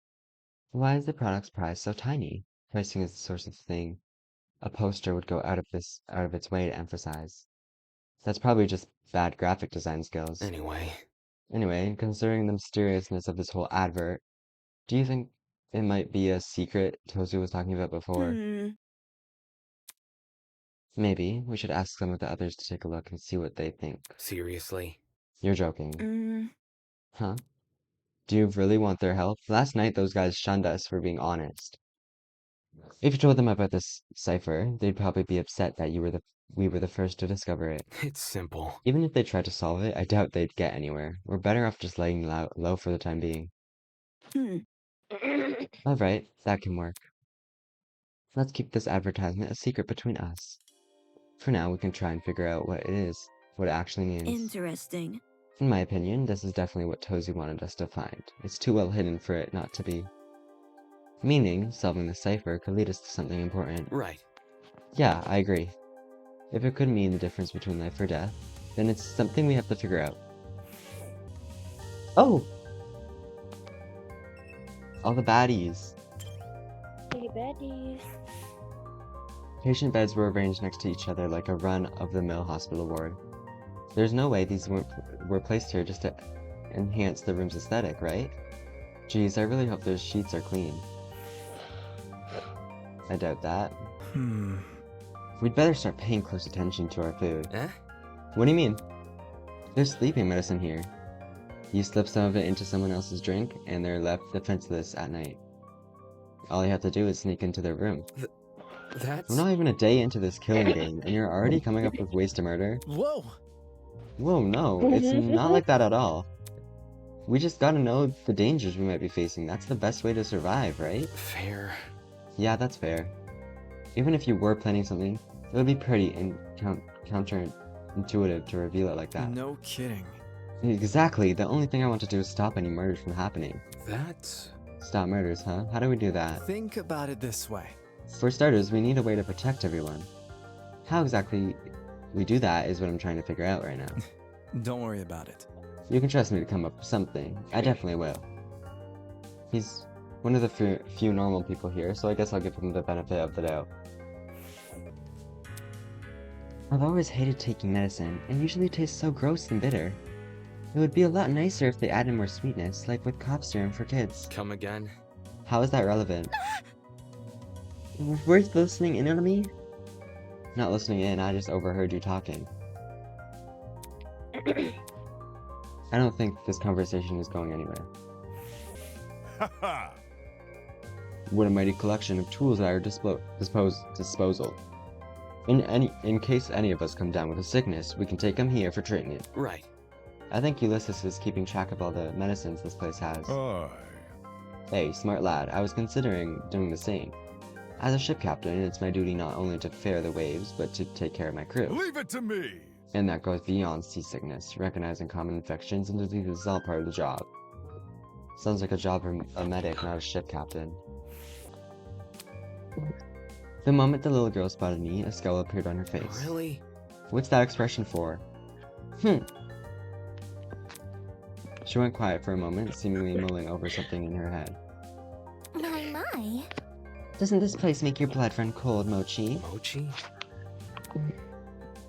Why is the product's price so tiny? Pricing is the sort of thing a poster would go out of its way to emphasize. That's probably just bad graphic design skills. Anyway, considering the mysteriousness of this whole advert, do you think it might be a secret Tozu was talking about before? Maybe. We should ask some of the others to take a look and see what they think. Seriously? You're joking. Huh? Do you really want their help? Last night those guys shunned us for being honest. If you told them about this cipher, they'd probably be upset that we were the first to discover it. It's simple. Even if they tried to solve it, I doubt they'd get anywhere. We're better off just laying low for the time being. Alright, that can work. Let's keep this advertisement a secret between us. For now, we can try and figure out what it actually means. Interesting. In my opinion, this is definitely what Tozy wanted us to find. It's too well hidden for it not to be. Meaning, solving the cipher could lead us to something important. Right. Yeah, I agree. If it could mean the difference between life or death, then it's something we have to figure out. Oh! All the baddies. Hey, baddies. Patient beds were arranged next to each other like a run-of-the-mill hospital ward. There's no way these were placed here just to enhance the room's aesthetic, right? Geez, I really hope those sheets are clean. I doubt that. We'd better start paying close attention to our food. Eh? What do you mean? There's sleeping medicine here. You slip some of it into someone else's drink, and they're left defenseless at night. All you have to do is sneak into their room. That's... We're not even a day into this killing game, and you're already coming up with ways to murder? Whoa! Whoa, no, it's not like that at all. We just gotta know the dangers we might be facing. That's the best way to survive, right? Fair. Yeah, that's fair. Even if you were planning something, it would be pretty counterintuitive to reveal it like that. No kidding. Exactly, the only thing I want to do is stop any murders from happening. That's... Stop murders, huh? How do we do that? Think about it this way. For starters, we need a way to protect everyone. How exactly we do that is what I'm trying to figure out right now. Don't worry about it. You can trust me to come up with something. I definitely will. He's one of the few normal people here, so I guess I'll give him the benefit of the doubt. I've always hated taking medicine. It usually tastes so gross and bitter. It would be a lot nicer if they added more sweetness, like with cough serum for kids. Come again? How is that relevant? Were you listening in on me? Not listening in, I just overheard you talking. I don't think this conversation is going anywhere. What a mighty collection of tools at our disposal. In case any of us come down with a sickness, we can take them here for treatment. Right. I think Ulysses is keeping track of all the medicines this place has. Hey, smart lad, I was considering doing the same. As a ship captain, it's my duty not only to fare the waves, but to take care of my crew. Leave it to me! And that goes beyond seasickness. Recognizing common infections and diseases is all part of the job. Sounds like a job for a medic, not a ship captain. The moment the little girl spotted me, a scowl appeared on her face. Really? What's that expression for? She went quiet for a moment, seemingly mulling over something in her head. My. Doesn't this place make your blood run cold, Mochi? Mochi?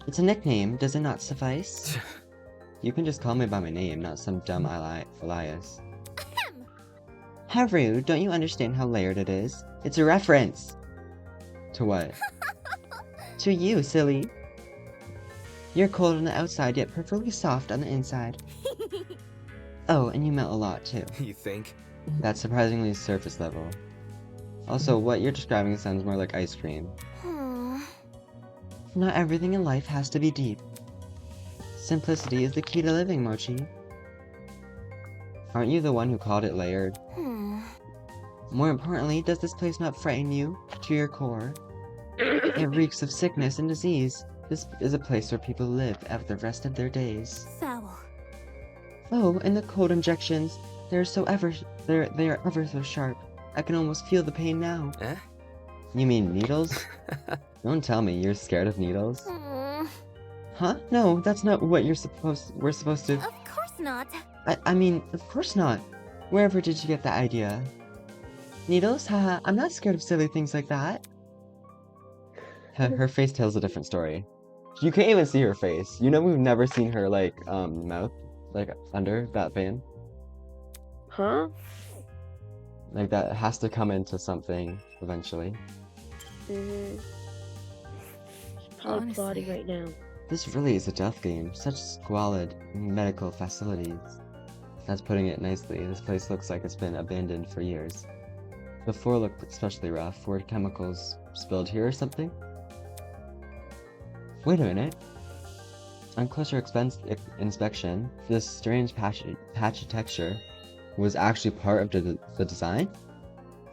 It's a nickname, does it not suffice? You can just call me by my name, not some dumb Elias. How rude, don't you understand how layered it is? It's a reference! To what? To you, silly. You're cold on the outside, yet perfectly soft on the inside. Oh, and you melt a lot, too. You think? That's surprisingly surface level. Also, what you're describing sounds more like ice cream. Not everything in life has to be deep. Simplicity is the key to living, Mochi. Aren't you the one who called it layered? Hmm. More importantly, does this place not frighten you to your core? It reeks of sickness and disease. This is a place where people live out the rest of their days. Foul. Oh, and the cold injections. They are ever so sharp. I can almost feel the pain now. Eh? You mean needles? Don't tell me you're scared of needles. Hmm. Huh? No, that's not what we're supposed to. Of course not. I mean, of course not. Wherever did you get that idea? Needles? Haha, I'm not scared of silly things like that. Her face tells a different story. You can't even see her face. You know we've never seen her, like, mouth, like, under that vein. Huh? Like, that has to come into something eventually. Mm-hmm. Probably plotting right now. This really is a death game. Such squalid medical facilities. That's putting it nicely. This place looks like it's been abandoned for years. The floor looked especially rough. Were chemicals spilled here or something? Wait a minute. On closer inspection, this strange patchy texture was actually part of the design?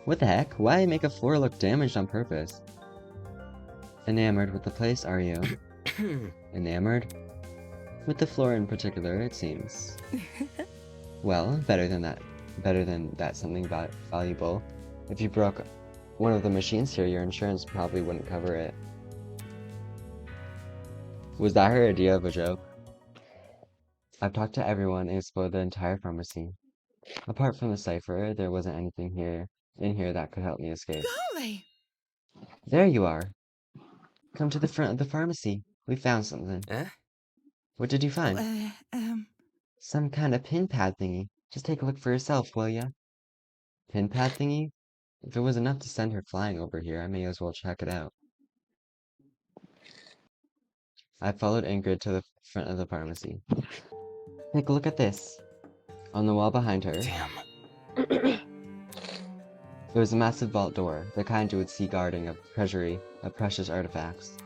What the heck? Why make a floor look damaged on purpose? Enamored with the place, are you? Enamored? With the floor in particular, it seems. Well, better than that something valuable. If you broke one of the machines here, your insurance probably wouldn't cover it. Was that her idea of a joke? I've talked to everyone and explored the entire pharmacy. Apart from the cipher, there wasn't anything in here that could help me escape. Golly! There you are. Come to the front of the pharmacy. We found something. Eh? What did you find? Some kind of pin pad thingy. Just take a look for yourself, will ya? Pin pad thingy? If it was enough to send her flying over here, I may as well check it out. I followed Ingrid to the front of the pharmacy. Take a look at this. On the wall behind her, Damn. there was a massive vault door, the kind you would see guarding a treasury of precious artifacts.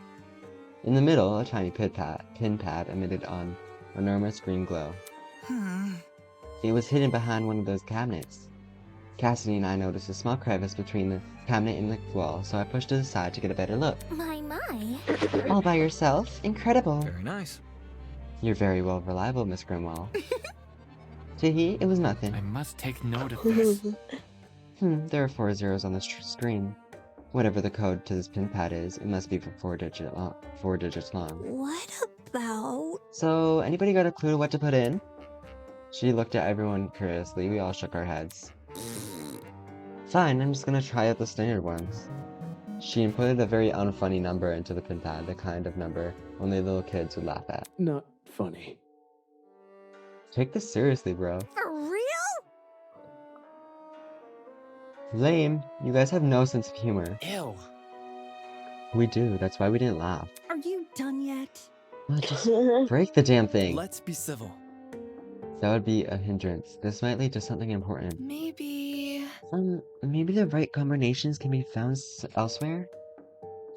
In the middle, a tiny pin pad emitted an enormous green glow. It was hidden behind one of those cabinets. Cassidy and I noticed a small crevice between the cabinet and the wall, so I pushed it aside to get a better look. My. All by yourself? Incredible! Very nice. You're very well reliable, Miss Grimwell. Teehee, it was nothing. I must take note of this. There are 4 zeros on the screen. Whatever the code to this pin pad is, it must be for 4 digits long. What about... So, anybody got a clue what to put in? She looked at everyone curiously. We all shook our heads. Fine, I'm just gonna try out the standard ones. She inputted a very unfunny number into the pin pad, the kind of number only little kids would laugh at. Not funny. Take this seriously, bro. For real? Lame. You guys have no sense of humor. Ew. We do, that's why we didn't laugh. Are you done yet? Well, just break the damn thing. Let's be civil. That would be a hindrance. This might lead to something important. Maybe... Maybe the right combinations can be found elsewhere?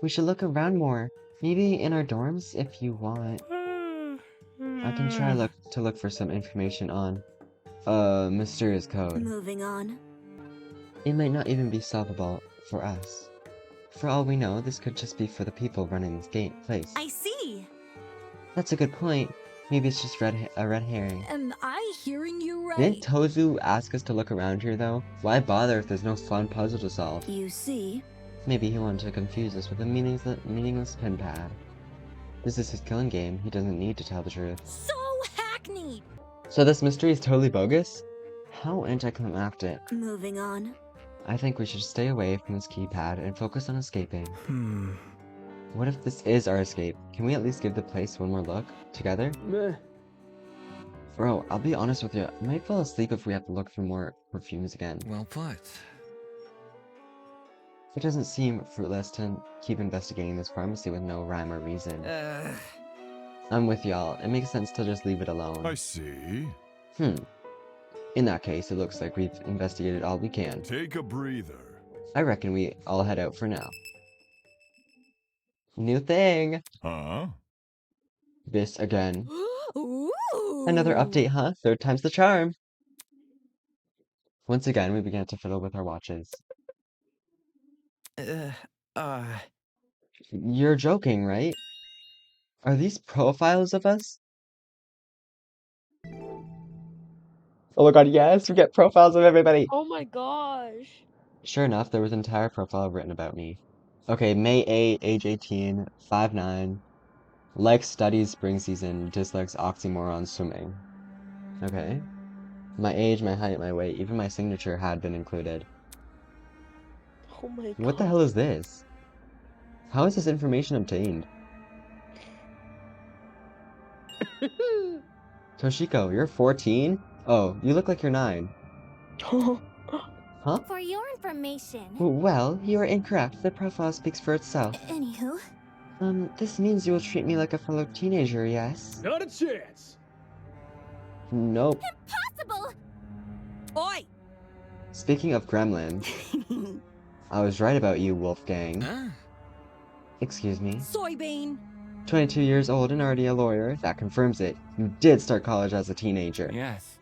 We should look around more. Maybe in our dorms, if you want. I can try to look for some information on mysterious code. Moving on. It might not even be solvable for us. For all we know, this could just be for the people running this place. I see. That's a good point. Maybe it's just a red herring. Am I hearing you right? Didn't Tozu ask us to look around here, though? Why bother if there's no fun puzzle to solve? You see. Maybe he wanted to confuse us with a meaningless pin pad. This is his killing game. He doesn't need to tell the truth. So hackneyed! So this mystery is totally bogus? How anticlimactic. Moving on. I think we should stay away from this keypad and focus on escaping. What if this is our escape? Can we at least give the place one more look? Together? Meh. Bro, I'll be honest with you. I might fall asleep if we have to look for more perfumes again. Well put. It doesn't seem fruitless to keep investigating this pharmacy with no rhyme or reason. I'm with y'all. It makes sense to just leave it alone. I see. In that case, it looks like we've investigated all we can. Take a breather. I reckon we all head out for now. New thing! Huh? This again. Ooh. Another update, huh? Third time's the charm. Once again, we began to fiddle with our watches. You're joking, right? Are these profiles of us? Oh my god, yes, we get profiles of everybody! Oh my gosh. Sure enough, there was an entire profile written about me. Okay, May 8, age 18, 5'9", likes studies spring season, dislikes oxymoron swimming. Okay. My age, my height, my weight, even my signature had been included. Oh my god. What the hell is this? How is this information obtained? Toshiko, you're 14? Oh, you look like you're 9. Huh? For your information. Well, you are incorrect. The profile speaks for itself. Anywho. This means you will treat me like a fellow teenager, yes? Not a chance. Nope. Impossible! Oi! Speaking of gremlins, I was right about you, Wolfgang. Huh? Excuse me. Soybean! 22 years old and already a lawyer? That confirms it. You did start college as a teenager. Yes.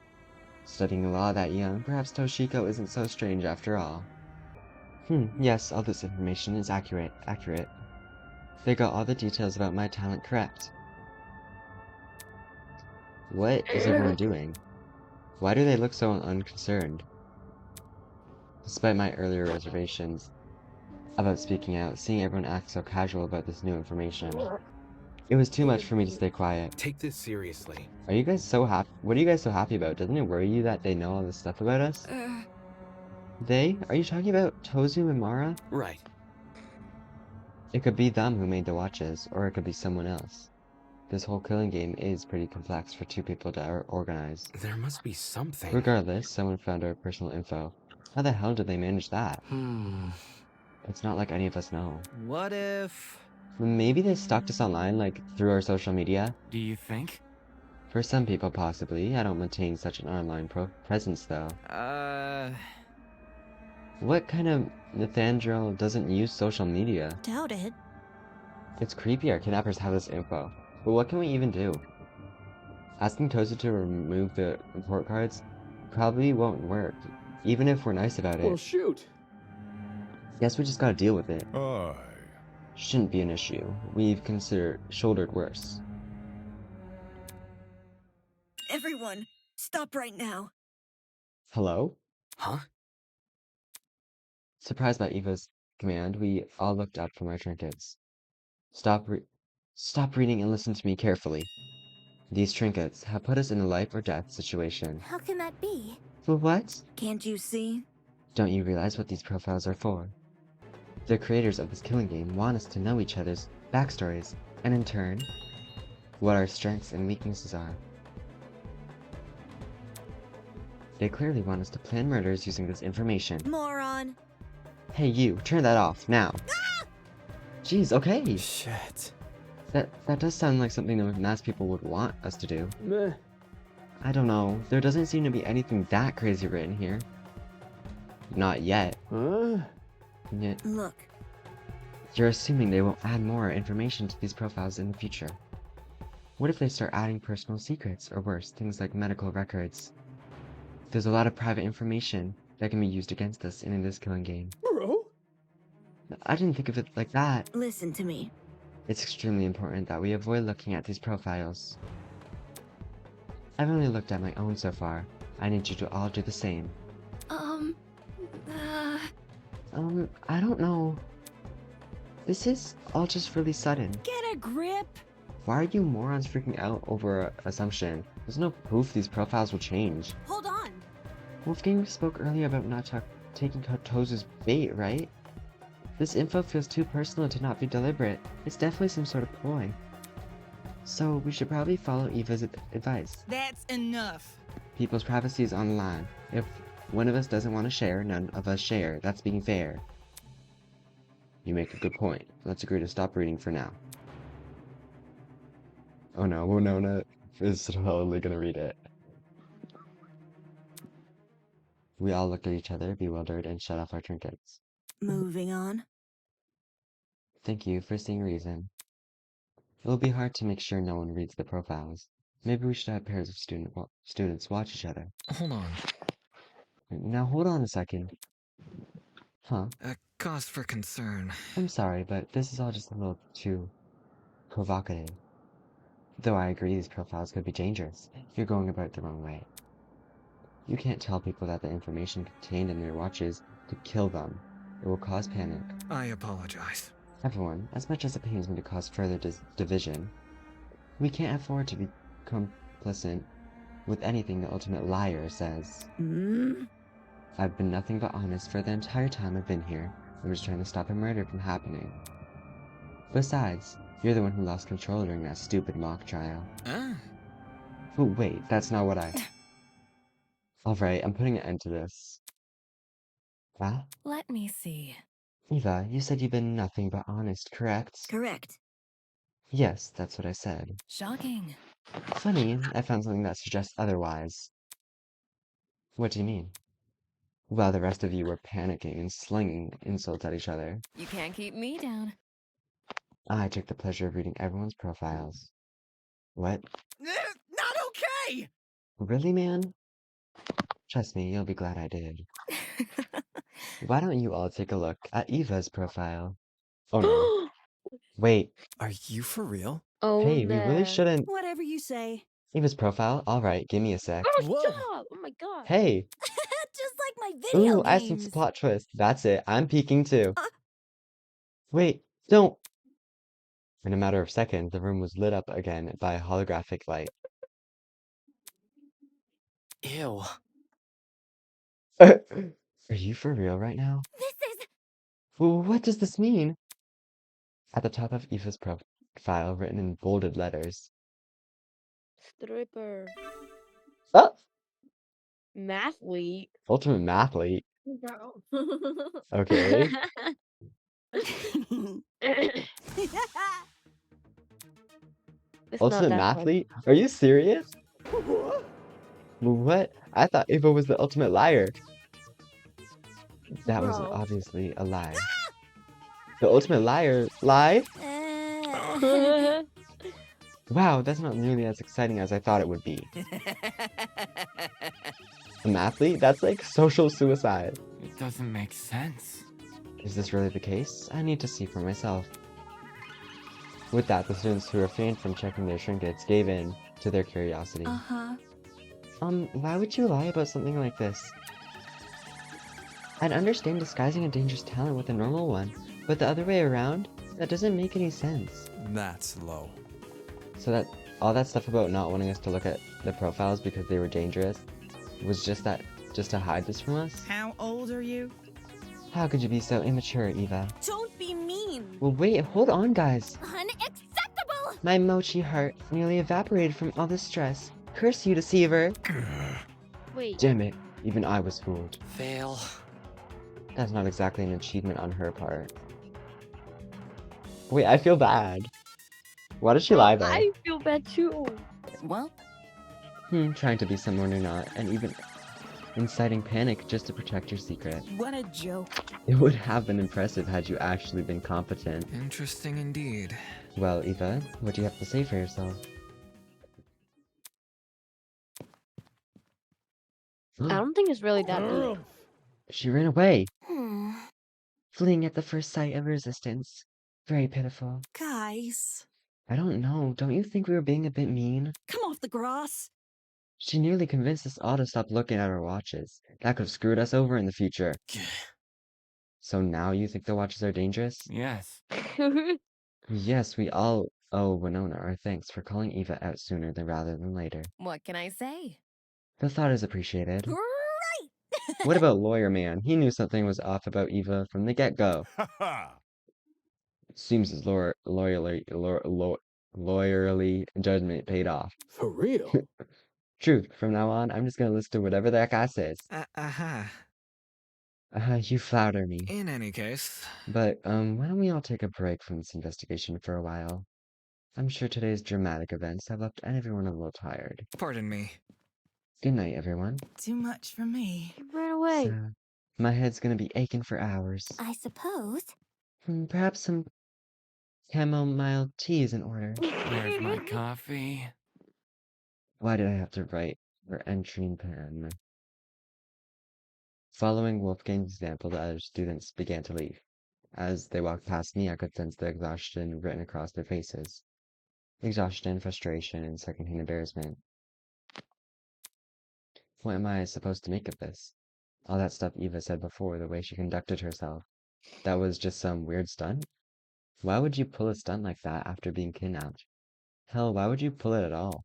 Studying law that young, perhaps Toshiko isn't so strange after all. Yes, all this information is accurate. They got all the details about my talent correct. What is everyone doing? Why do they look so unconcerned? Despite my earlier reservations about speaking out, seeing everyone act so casual about this new information, it was too much for me to stay quiet. Take this seriously. Are you guys so happy? What are you guys so happy about? Doesn't it worry you that they know all this stuff about us? They? Are you talking about Tozu and Mara? Right. It could be them who made the watches, or it could be someone else. This whole killing game is pretty complex for two people to organize. There must be something. Regardless, someone found our personal info. How the hell did they manage that? It's not like any of us know. What if... Maybe they stalked us online, like, through our social media? Do you think? For some people, possibly. I don't maintain such an online presence, though. What kind of Nathandrel doesn't use social media? Doubt it. It's creepy our kidnappers have this info. But what can we even do? Asking Tozu to remove the report cards probably won't work, even if we're nice about Well, it. shoot. Guess we just gotta deal with it. Aye. Shouldn't be an issue. We've shouldered worse. Everyone, stop right now. Hello? Huh? Surprised by Eva's command, we all looked up from our trinkets. Stop reading and listen to me carefully. These trinkets have put us in a life or death situation. How can that be? For what? Can't you see? Don't you realize what these profiles are for? The creators of this killing game want us to know each other's backstories, and in turn, what our strengths and weaknesses are. They clearly want us to plan murders using this information. Moron. Hey you, turn that off, now. Jeez, okay. Shit. That does sound like something that mass people would want us to do. Meh. I don't know, there doesn't seem to be anything that crazy written here. Not yet. Huh? And yet, Look. you're assuming they won't add more information to these profiles in the future. What if they start adding personal secrets, or worse, things like medical records? There's a lot of private information that can be used against us in this killing game. Bro? I didn't think of it like that. Listen to me. It's extremely important that we avoid looking at these profiles. I've only looked at my own so far. I need you to all do the same. I don't know. This is all just really sudden. Get a grip. Why are you morons freaking out over an assumption? There's no proof these profiles will change. Hold on. Wolfgang spoke earlier about not taking Tozu's bait, right? This info feels too personal to not be deliberate. It's definitely some sort of ploy. So we should probably follow Eva's advice. That's enough. People's privacy is on the line. If one of us doesn't want to share, none of us share. That's being fair. You make a good point. Let's agree to stop reading for now. Oh no, Winona is totally gonna read it. We all looked at each other, bewildered, and shut off our trinkets. Moving on. Thank you for seeing reason. It will be hard to make sure no one reads the profiles. Maybe we should have pairs of students watch each other. Hold on. Now hold on a second. Huh? A cause for concern. I'm sorry, but this is all just a little too provocative. Though I agree these profiles could be dangerous. You're going about it the wrong way. You can't tell people that the information contained in their watches could kill them. It will cause panic. I apologize. Everyone, as much as it pains me to cause further division, we can't afford to be complicit with anything the ultimate liar says. I've been nothing but honest for the entire time I've been here. I'm just trying to stop a murder from happening. Besides, you're the one who lost control during that stupid mock trial. Ah. Oh, wait, that's not what I... Alright, I'm putting an end to this. Ah? Let me see. Eva, you said you've been nothing but honest, correct? Correct. Yes, that's what I said. Shocking. Funny, I found something that suggests otherwise. What do you mean? While the rest of you were panicking and slinging insults at each other, You can't keep me down. I took the pleasure of reading everyone's profiles. What? Not okay! Really, man? Trust me, you'll be glad I did. Why don't you all take a look at Eva's profile? Oh no. Wait, Are you for real? Oh hey, we really no. shouldn't... Whatever you say. Eva's profile? Alright, give me a sec. Oh, Whoa! stop! Oh my god. Hey! Just like my video Ooh, I sense games. a plot twist. That's it, I'm peeking too. Wait, don't! In a matter of seconds, the room was lit up again by a holographic light. Ew. Are you for real right now? This is... What does this mean? At the top of Eva's profile, written in bolded letters. Stripper. Oh! Mathlete. Ultimate mathlete. Bro. Okay. It's not Ultimate that fun. mathlete? Are you serious? What? I thought Eva was the ultimate liar. That was Bro. obviously a lie. The ultimate liar lied? Wow, that's not nearly as exciting as I thought it would be. An athlete? That's like social suicide. It doesn't make sense. Is this really the case? I need to see for myself. With that, the students who refrained from checking their trinkets gave in to their curiosity. Uh-huh. Why would you lie about something like this? I'd understand disguising a dangerous talent with a normal one, but the other way around? That doesn't make any sense. That's low. So that all that stuff about not wanting us to look at the profiles because they were dangerous was just to hide this from us? How old are you? How could you be so immature, Eva? Don't be mean. Well, wait, hold on, guys. Unacceptable! My mochi heart nearly evaporated from all this stress. Curse you, deceiver! Wait. Damn it, even I was fooled. Fail. That's not exactly an achievement on her part. Wait, I feel bad. Why did she lie, though? I feel bad too. Well, Trying to be someone you're not, and even inciting panic just to protect your secret. what a joke. It would have been impressive had you actually been competent. Interesting indeed. Well, Eva, what do you have to say for yourself? I don't think it's really that deep. She ran away, Hmm. fleeing at the first sight of resistance. Very pitiful. Guys, I don't know, don't you think we were being a bit mean? come off the grass. She nearly convinced us all to stop looking at our watches. That could have screwed us over in the future. So now you think the watches are dangerous? Yes. Yes, we all owe Winona our thanks for calling Eva out sooner rather than later. What can I say? The thought is appreciated. Right! What about Lawyer Man? He knew something was off about Eva from the get-go. Ha ha! Seems his lawyerly judgment paid off. For real? Truth, from now on, I'm just gonna listen to whatever that guy says. Aha. You flatter me. In any case, But, why don't we all take a break from this investigation for a while? I'm sure today's dramatic events have left everyone a little tired. pardon me. Good night, everyone. Too much for me. He ran away. So, my head's gonna be aching for hours. I suppose. Perhaps some chamomile tea is in order. Where's my coffee? Why did I have to write her entry pen? Following Wolfgang's example, the other students began to leave. As they walked past me, I could sense the exhaustion written across their faces. Exhaustion, frustration, and secondhand embarrassment. What am I supposed to make of this? All that stuff Eva said before, the way she conducted herself. That was just some weird stunt? Why would you pull a stunt like that after being kidnapped? Hell, why would you pull it at all?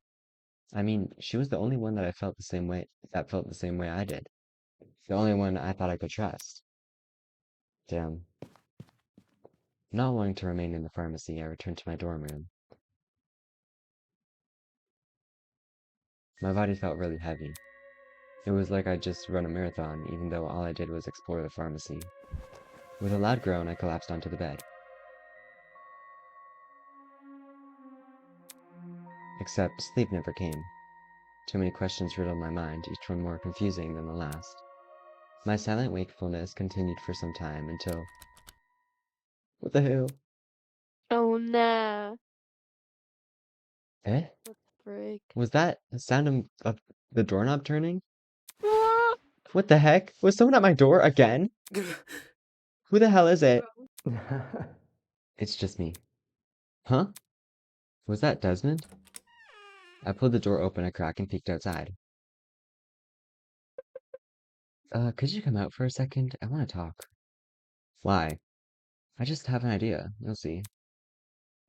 I mean, she was the only one that felt the same way I did. The only one I thought I could trust. Damn. Not wanting to remain in the pharmacy, I returned to my dorm room. My body felt really heavy. It was like I'd just run a marathon, even though all I did was explore the pharmacy. With a loud groan, I collapsed onto the bed. Except, sleep never came. Too many questions riddled my mind, each one more confusing than the last. My silent wakefulness continued for some time until... What the hell? Oh no. Eh? What the frick? Was that the sound of the doorknob turning? What the heck? Was someone at my door again? Who the hell is it? It's just me. Huh? Was that Desmond? I pulled the door open a crack and peeked outside. Could you come out for a second? I want to talk. Why? I just have an idea. You'll see.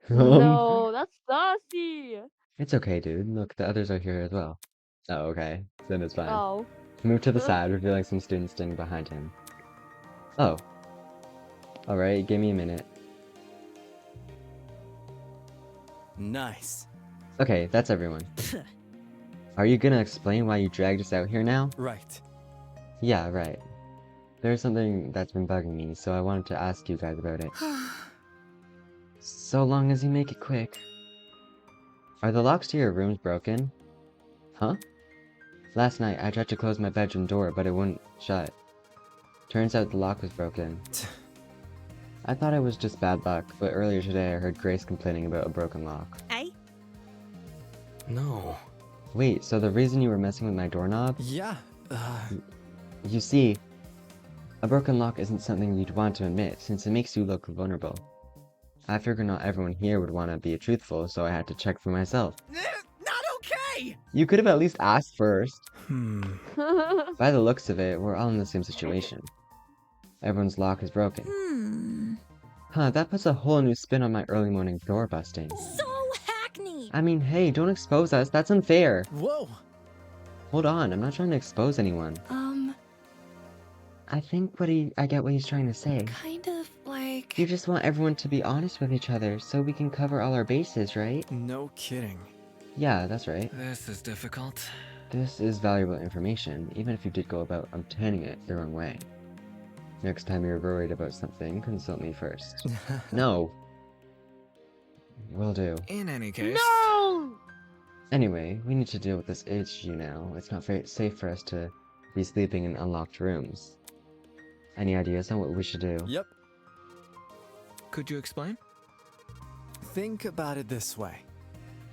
No, that's saucy. It's okay, dude. Look, the others are here as well. Oh, okay. Then it's fine. Oh. He moved to the side, revealing some students standing behind him. Oh. Alright, give me a minute. Nice. Okay, that's everyone. Are you gonna explain why you dragged us out here now? Right. Yeah, right. There's something that's been bugging me, so I wanted to ask you guys about it. So long as you make it quick. Are the locks to your rooms broken? Huh? Last night, I tried to close my bedroom door, but it wouldn't shut. Turns out the lock was broken. I thought it was just bad luck, but earlier today I heard Grace complaining about a broken lock. Eh? No. Wait, so the reason you were messing with my doorknob? Yeah. You see, a broken lock isn't something you'd want to admit, since it makes you look vulnerable. I figured not everyone here would want to be truthful, so I had to check for myself. Not okay! You could have at least asked first. Oh. By the looks of it, we're all in the same situation. Everyone's lock is broken. Huh, that puts a whole new spin on my early morning door busting. So hackneyed! I mean, hey, don't expose us, that's unfair. Whoa. Hold on, I'm not trying to expose anyone. I think I get what he's trying to say. Kind of like... You just want everyone to be honest with each other, so we can cover all our bases, right? No kidding. Yeah, that's right. This is difficult. This is valuable information, even if you did go about obtaining it the wrong way. Next time you're worried about something, consult me first. No! Will do. In any case. No! Anyway, we need to deal with this issue now. It's not very safe for us to be sleeping in unlocked rooms. Any ideas on what we should do? Yep. Could you explain? Think about it this way.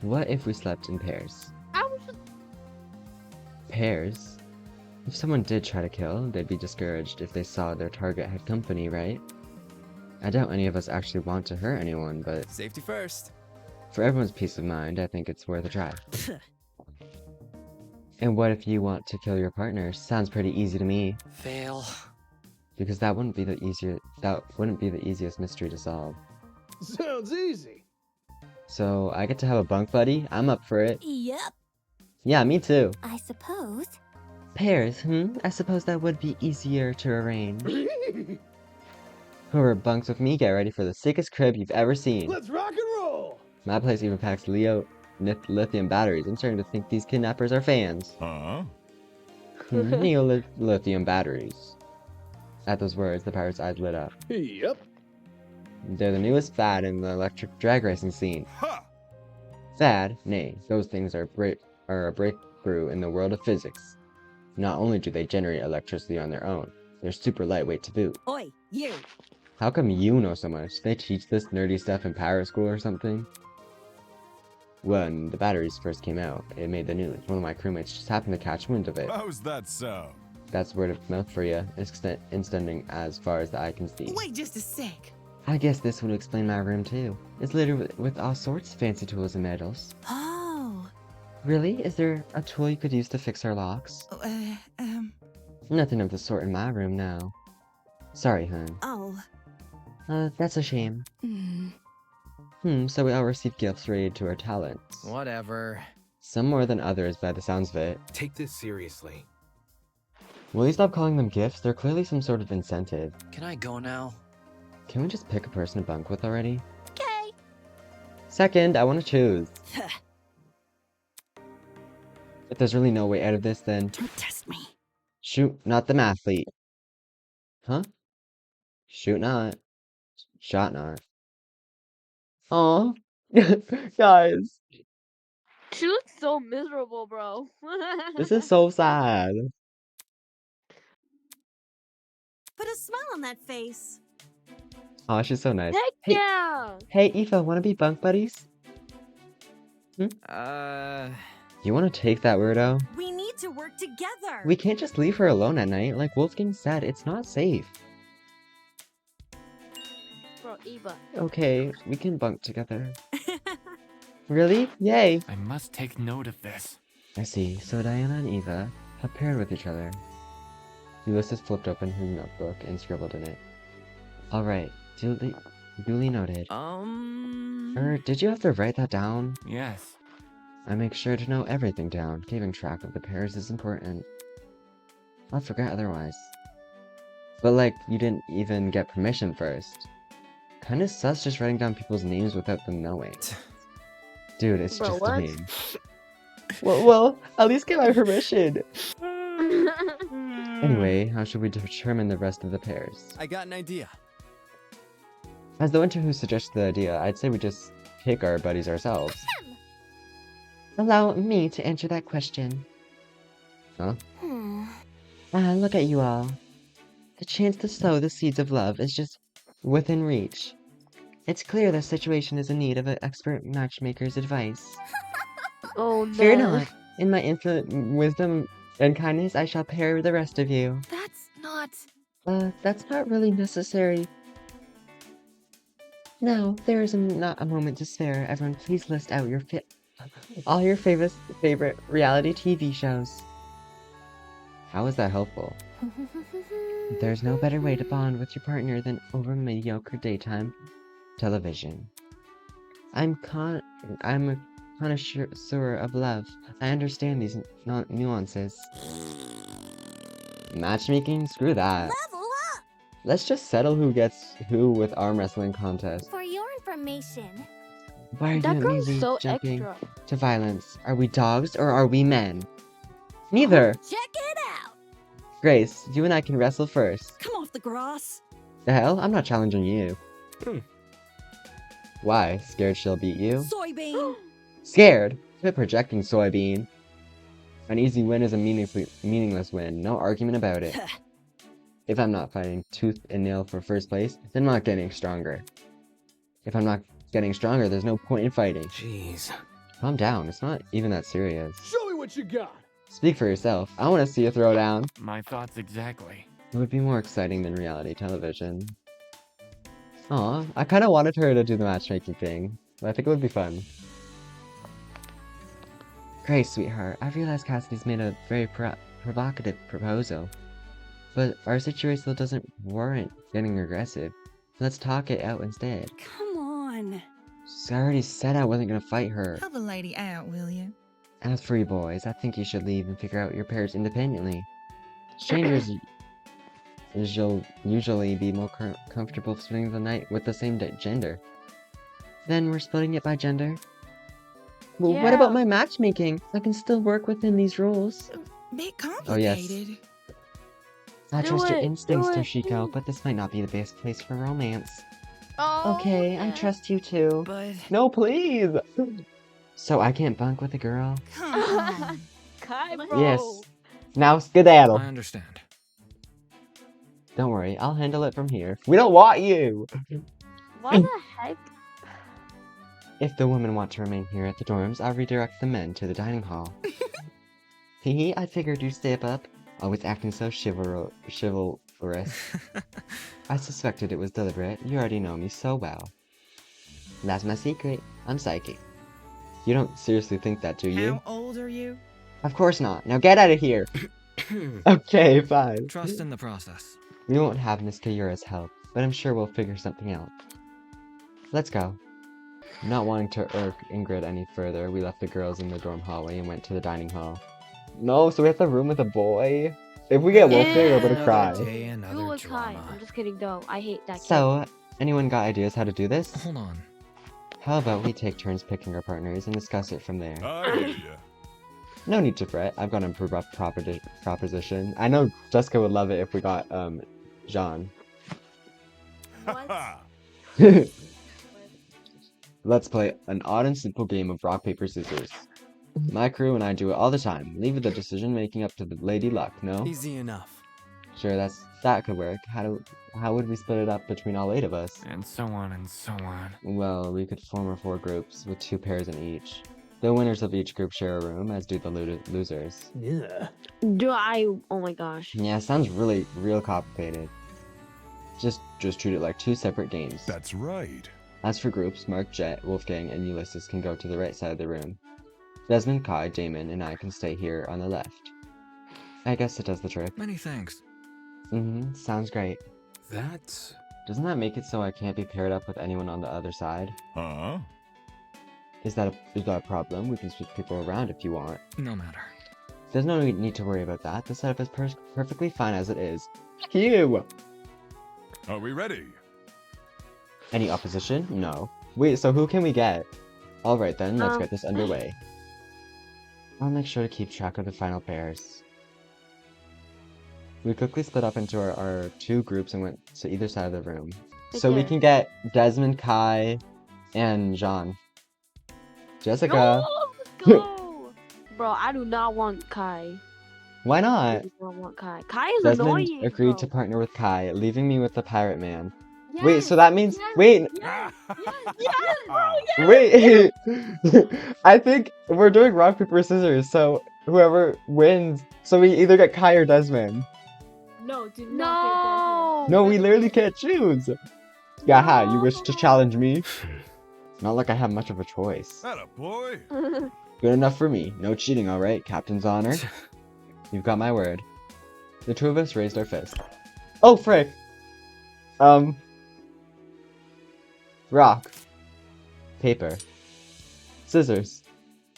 What if we slept in pairs? I was just... Pairs? If someone did try to kill, they'd be discouraged if they saw their target had company, right? I doubt any of us actually want to hurt anyone, but Safety first. for everyone's peace of mind, I think it's worth a try. And what if you want to kill your partner? Sounds pretty easy to me. Fail. Because that wouldn't be the easiest mystery to solve. Sounds easy. So I get to have a bunk buddy? I'm up for it. Yep. Yeah, me too. I suppose. Pairs, I suppose that would be easier to arrange. Whoever bunks with me, get ready for the sickest crib you've ever seen. Let's rock and roll. My place even packs lithium batteries. I'm starting to think these kidnappers are fans. Huh? Lithium batteries. At those words, the pirate's eyes lit up. Yep. They're the newest fad in the electric drag racing scene. Ha! Fad? Nay, those things are a breakthrough in the world of physics. Not only do they generate electricity on their own, they're super lightweight to boot. Oi, you. How come you know so much? They teach this nerdy stuff in pirate school or something? When the batteries first came out, it made the news. One of my crewmates just happened to catch wind of it. How's that so? That's word of mouth for you, extending as far as the eye can see. Wait just a sec. I guess this would explain my room too. It's littered with all sorts of fancy tools and medals. Oh. Really? Is there a tool you could use to fix our locks? Nothing of the sort in my room now. Sorry, hun. Oh. That's a shame. So we all receive gifts related to our talents. Whatever. Some more than others by the sounds of it. Take this seriously. Will you stop calling them gifts? They're clearly some sort of incentive. Can I go now? Can we just pick a person to bunk with already? Okay. Second, I want to choose. If there's really no way out of this, then... Don't test me. Shoot, not the mathlete. Huh? Shoot not. Shot not. Aw. Guys, She looks so miserable, bro. this is so sad. Put a smile on that face. Aw, she's so nice. Heck Hey, yeah! hey, Eva, wanna be bunk buddies? You wanna take that weirdo? We need to work together. We can't just leave her alone at night. Like Wolfgang said, it's not safe. Bro, Eva. Okay, we can bunk together. Really? Yay! I must take note of this. I see. So Diana and Eva have paired with each other. Ulysses flipped open his notebook and scribbled in it. Alright, duly noted. Did you have to write that down? Yes. I make sure to note everything down. Keeping track of the pairs is important. I'll forget otherwise. But like, you didn't even get permission first. Kinda sus just writing down people's names without them knowing. Dude, it's Bro, just what? a name. Well, at least get my permission. Anyway, how should we determine the rest of the pairs? I got an idea. As the one who suggested the idea, I'd say we just pick our buddies ourselves. Allow me to answer that question. Huh? Look at you all. The chance to sow the seeds of love is just within reach. It's clear the situation is in need of an expert matchmaker's advice. Oh no. Fear not. In my infinite wisdom and kindness, I shall pair the rest of you. That's not... That's not really necessary. No, there is not a moment to spare. Everyone, please list out all your favorite reality TV shows. How is that helpful? There's no better way to bond with your partner than over mediocre daytime television. I'm a connoisseur of love. I understand these nuances. Matchmaking? Screw that. Level up! Let's just settle who gets who with arm wrestling contest. For your information. Why are That you girl's immediately so jumping extra. to violence? Are we dogs or are we men? Neither. Check it out! Grace, you and I can wrestle first. Come off the grass. The hell? I'm not challenging you. Why? Scared she'll beat you? Soybean. Scared? Quit projecting, soybean. An easy win is a meaningless win. No argument about it. If I'm not fighting tooth and nail for first place, then I'm not getting stronger. If I'm not getting stronger, there's no point in fighting. Jeez. Calm down, it's not even that serious. Show me what you got. Speak for yourself. I want to see you throw down. My thoughts exactly. It would be more exciting than reality television. Aw, I kind of wanted her to do the matchmaking thing, but I think it would be fun. Grace, sweetheart, I realize Cassidy's made a very provocative proposal, but our situation still doesn't warrant getting aggressive. Let's talk it out instead. Come on. I already said I wasn't gonna fight her. Help a lady out, will you? As for you boys, I think you should leave and figure out your pairs independently. Strangers you'll usually be more comfortable spending the night with the same gender. Then we're splitting it by gender? Well, what Yeah. about my matchmaking? I can still work within these rules. Bit Oh yes. complicated. I Do trust your it, instincts, do it. Toshiko, but this might not be the best place for romance. Oh, Okay, I yeah. trust you too. But No, please! So I can't bunk with a girl? come on. Kai, bro. Yes. Now skedaddle. I understand. Don't worry, I'll handle it from here. We don't want you! Why the heck? If the women want to remain here at the dorms, I'll redirect the men to the dining hall. Hehe, I figured you'd step up. Always acting so chivalrous. I suspected it was deliberate. You already know me so well. That's my secret. I'm psychic. You don't seriously think that, do you? How old are you? Of course not. Now get out of here. Okay, fine. Trust in the process. We won't have Miss Kayura's help, but I'm sure we'll figure something out. Let's go. Not wanting to irk Ingrid any further, we left the girls in the dorm hallway and went to the dining hall. No, so we have to room with a boy? If we get Wolfgang, I'm gonna Another cry. day, Do another with Kai. drama. I'm just kidding though. I hate that kid. So, anyone got ideas how to do this? Hold on. How about we take turns picking our partners and discuss it from there? I hear ya. No need to fret, I've got a rough proposition. I know Jessica would love it if we got, Jean. What? Let's play an odd and simple game of rock, paper, scissors. My crew and I do it all the time. Leave the decision making up to the Lady Luck, no? Easy enough. Sure, that could work. How would we split it up between all 8 of us? And so on and so on. Well, we could form our 4 groups, with 2 pairs in each. The winners of each group share a room, as do the losers. Yeah. Oh my gosh. Yeah, sounds real complicated. Just treat it like 2 separate games. That's right. As for groups, Mark, Jet, Wolfgang, and Ulysses can go to the right side of the room. Desmond, Kai, Damon, and I can stay here on the left. I guess it does the trick. Many thanks. Sounds great. That's... Doesn't that make it so I can't be paired up with anyone on the other side? Huh? Is that a problem? We can switch people around if you want. No matter. There's no need to worry about that. The setup is perfectly fine as it is. Phew! Are we ready? Any opposition? No. Wait, so who can we get? Alright then, let's get this underway. I'll make sure to keep track of the final pairs. We quickly split up into our 2 groups and went to either side of the room. So we Okay. can get Desmond, Kai, and Jean. Jessica! No, let's go. Bro, I do not want Kai. Why I not? do not want Kai. Kai is Desmond annoying. agreed bro. to partner with Kai, leaving me with the pirate man. Yes, Wait, so that means- yes, wait. Yes, Wait! I think we're doing rock, paper, scissors, so whoever wins. So we either get Kai or Desmond. No, do not No. No, we literally can't choose. Yaha, you wish to challenge me? Not like I have much of a choice. Atta boy. Good enough for me. No cheating, alright? Captain's honor. You've got my word. The 2 of us raised our fist. Oh, frick! Rock. Paper. Scissors.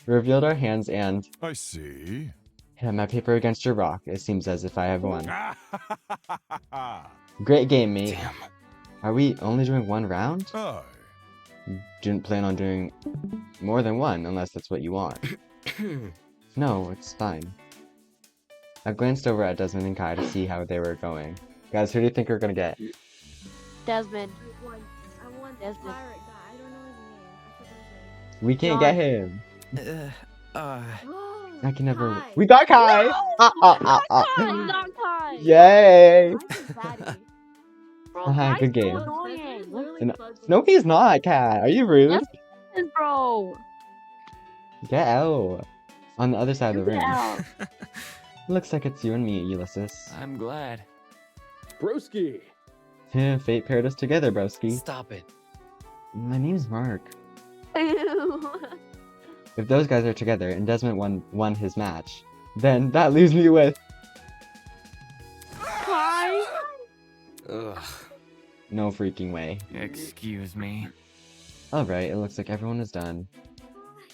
We revealed our hands and I see. hit my paper against your rock. It seems as if I have won. Great game, mate. Damn. Are we only doing 1 round? Aye. Didn't plan on doing more than 1, unless that's what you want. No, it's fine. I glanced over at Desmond and Kai to see how they were going. Guys, who do you think we're gonna get? Desmond. I want the Desmond. pirate guy. I don't know his name. I forgot his name. We can't get him. Oh, I can never. Kai. We got Kai! No! Kai, not Kai. Yay! Kai's a baddie. Bro, Haha, Kai's good so game. annoying. Literally No- bugs No, me. he's not, Cat. Are you rude? Yes, he is, bro. Get out. On the other side of the Get room. out. Looks like it's you and me, Ulysses. I'm glad. Broski. Fate paired us together, broski. Stop it. My name's Mark. Ew. If those guys are together and Desmond won his match, then that leaves me with Kai. Ugh. no freaking way. Excuse me. Alright, it looks like everyone is done.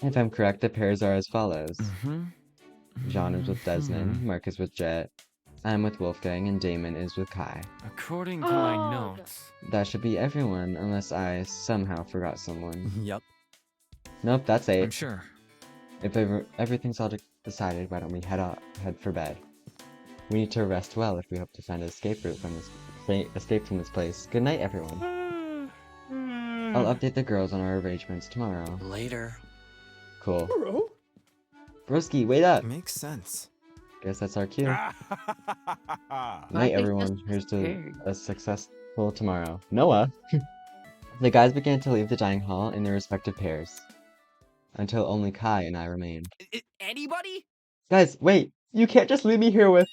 If I'm correct, the pairs are as follows. Mm-hmm. John is with Desmond, Mark is with Jet, I'm with Wolfgang, and Damon is with Kai. According to Oh, my God. notes, That should be everyone, unless I somehow forgot someone. Yup. Nope, that's I'm 8. sure. If everything's all decided, why don't we head for bed? We need to rest well if we hope to find an escape route from this place. Good night, everyone. I'll update the girls on our arrangements tomorrow. later. Cool. Bro. Broski, wait up! Makes sense. Guess that's our cue. Night, think everyone. that's Here's to okay. a successful tomorrow. Noah! The guys began to leave the dining hall in their respective pairs. Until only Kai and I remained. Anybody? Guys, wait! You can't just leave me here with...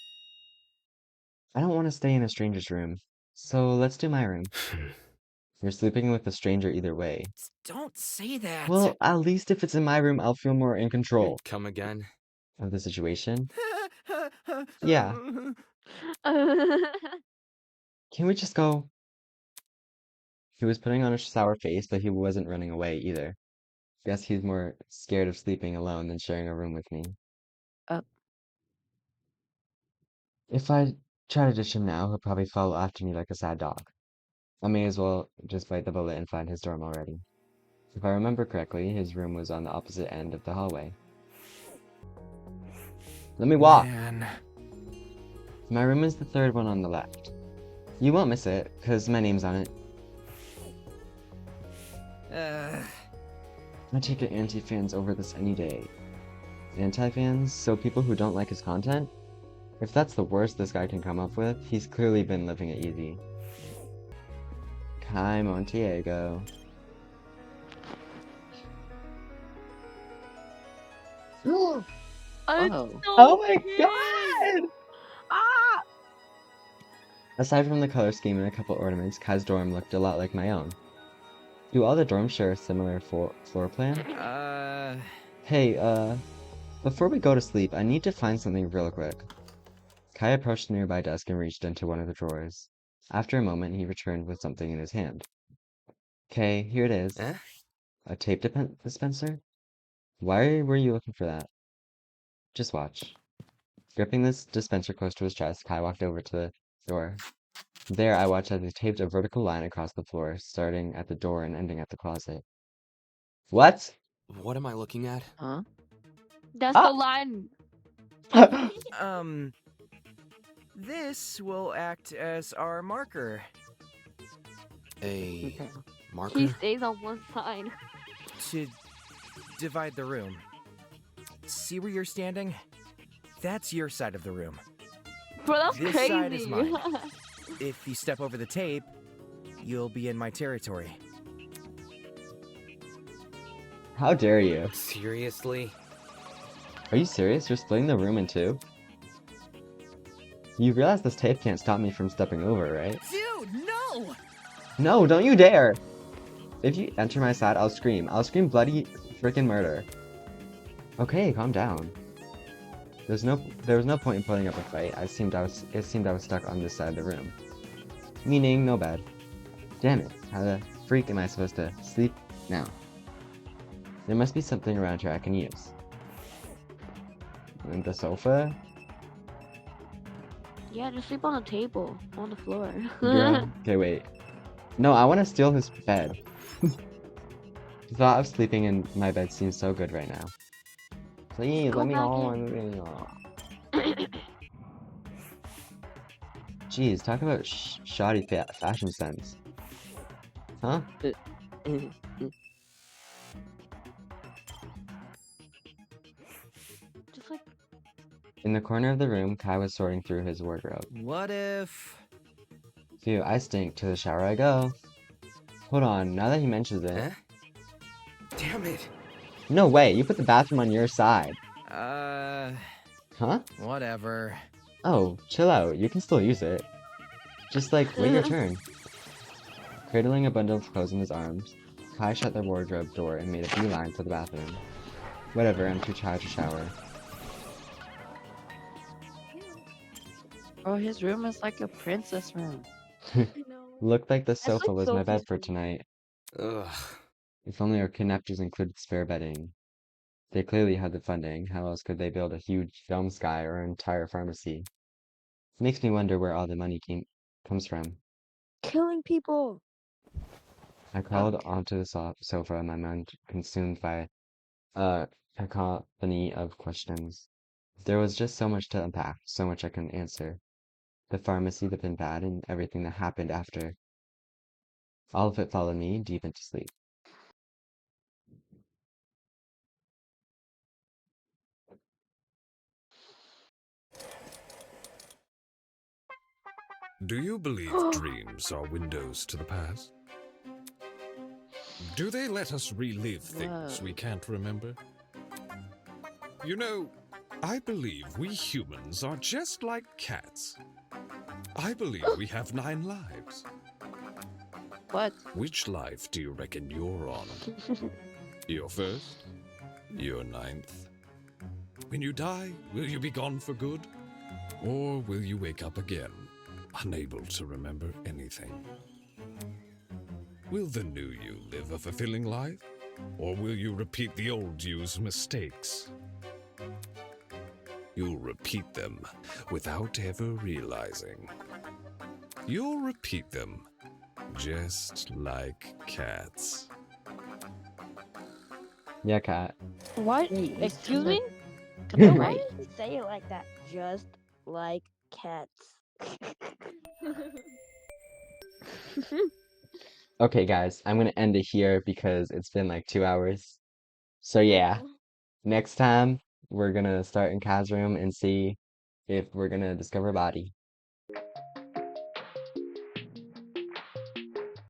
I don't want to stay in a stranger's room, so let's do my room. You're sleeping with a stranger either way. Don't say that. Well, at least if it's in my room, I'll feel more in control Come again? of the situation. Yeah. Can we just go? He was putting on a sour face, but he wasn't running away either. Guess he's more scared of sleeping alone than sharing a room with me. If I try to ditch him now, he'll probably follow after me like a sad dog. I may as well just bite the bullet and find his dorm already. If I remember correctly, his room was on the opposite end of the hallway. Let me walk! Man. My room is the third one on the left. You won't miss it, cause my name's on it. I take it anti-fans over this any day. Anti-fans? So people who don't like his content? If that's the worst this guy can come up with, he's clearly been living it easy. Kai Montiago. I'm Oh. so Oh my scared. god! Ah! Aside from the color scheme and a couple ornaments, Kai's dorm looked a lot like my own. Do all the dorms share a similar floor plan? Hey, before we go to sleep, I need to find something real quick. Kai approached the nearby desk and reached into one of the drawers. After a moment, he returned with something in his hand. Okay, here it is. Eh? A tape dispenser? Why were you looking for that? Just watch. Gripping this dispenser close to his chest, Kai walked over to the door. There, I watched as he taped a vertical line across the floor, starting at the door and ending at the closet. What? What am I looking at? Huh? That's Ah! the line. This will act as our marker. A He marker? stays on one side. To divide the room. See where you're standing? That's your side of the room. Bro, that's This crazy. side is mine. If you step over the tape, you'll be in my territory. How dare you? Seriously? Are you serious? You're splitting the room in two? You realize this tape can't stop me from stepping over, right? Dude, no! No, don't you dare! If you enter my side, I'll scream. I'll scream bloody freaking murder. Okay, calm down. There was no point in putting up a fight. It seemed I was stuck on this side of the room. Meaning, no bed. Damn it, how the freak am I supposed to sleep now? There must be something around here I can use. And the sofa? Yeah, just sleep on the table, on the floor. Girl, okay, wait. No, I want to steal his bed. The thought of sleeping in my bed seems so good right now. Please, Go let me back on. Jeez, talk about shoddy fashion sense. Huh? Just like In the corner of the room, Kai was sorting through his wardrobe. What if... Phew, I stink. To the shower I go. Hold on, now that he mentions it. Eh? Damn it! No way, you put the bathroom on your side. Huh? Whatever. Oh, chill out. You can still use it. Just like, wait your turn. Cradling a bundle of clothes in his arms, Kai shut the wardrobe door and made a beeline for the bathroom. Whatever, I'm too tired to shower. Oh, his room is like a princess room. I know. Looked like the That's sofa like was my bed for Sophie's room. tonight. Ugh. If only our kidnappers included spare bedding. They clearly had the funding. How else could they build a huge film sky or an entire pharmacy? Makes me wonder where all the money comes from. Killing people! I crawled onto the sofa, my mind consumed by a cacophony of questions. There was just so much to unpack, so much I couldn't answer. The pharmacy, the pin pad, and everything that happened after. All of it followed me deep into sleep. Do you believe dreams are windows to the past? Do they let us relive things Whoa. we can't remember? You know, I believe we humans are just like cats. I believe we have 9 lives. What? Which life do you reckon you're on? Your first? Your 9th? When you die, will you be gone for good? Or will you wake up again, unable to remember anything? Will the new you live a fulfilling life? Or will you repeat the old you's mistakes? You'll repeat them without ever realizing. You'll repeat them just like cats. Yeah, cat. What? Wait, Excuse me? Why Right. did you say it like that? Just like cats. Okay, guys, I'm gonna end it here because it's been like 2 hours. So yeah, next time we're gonna start in Kaz's room and see if we're gonna discover a body.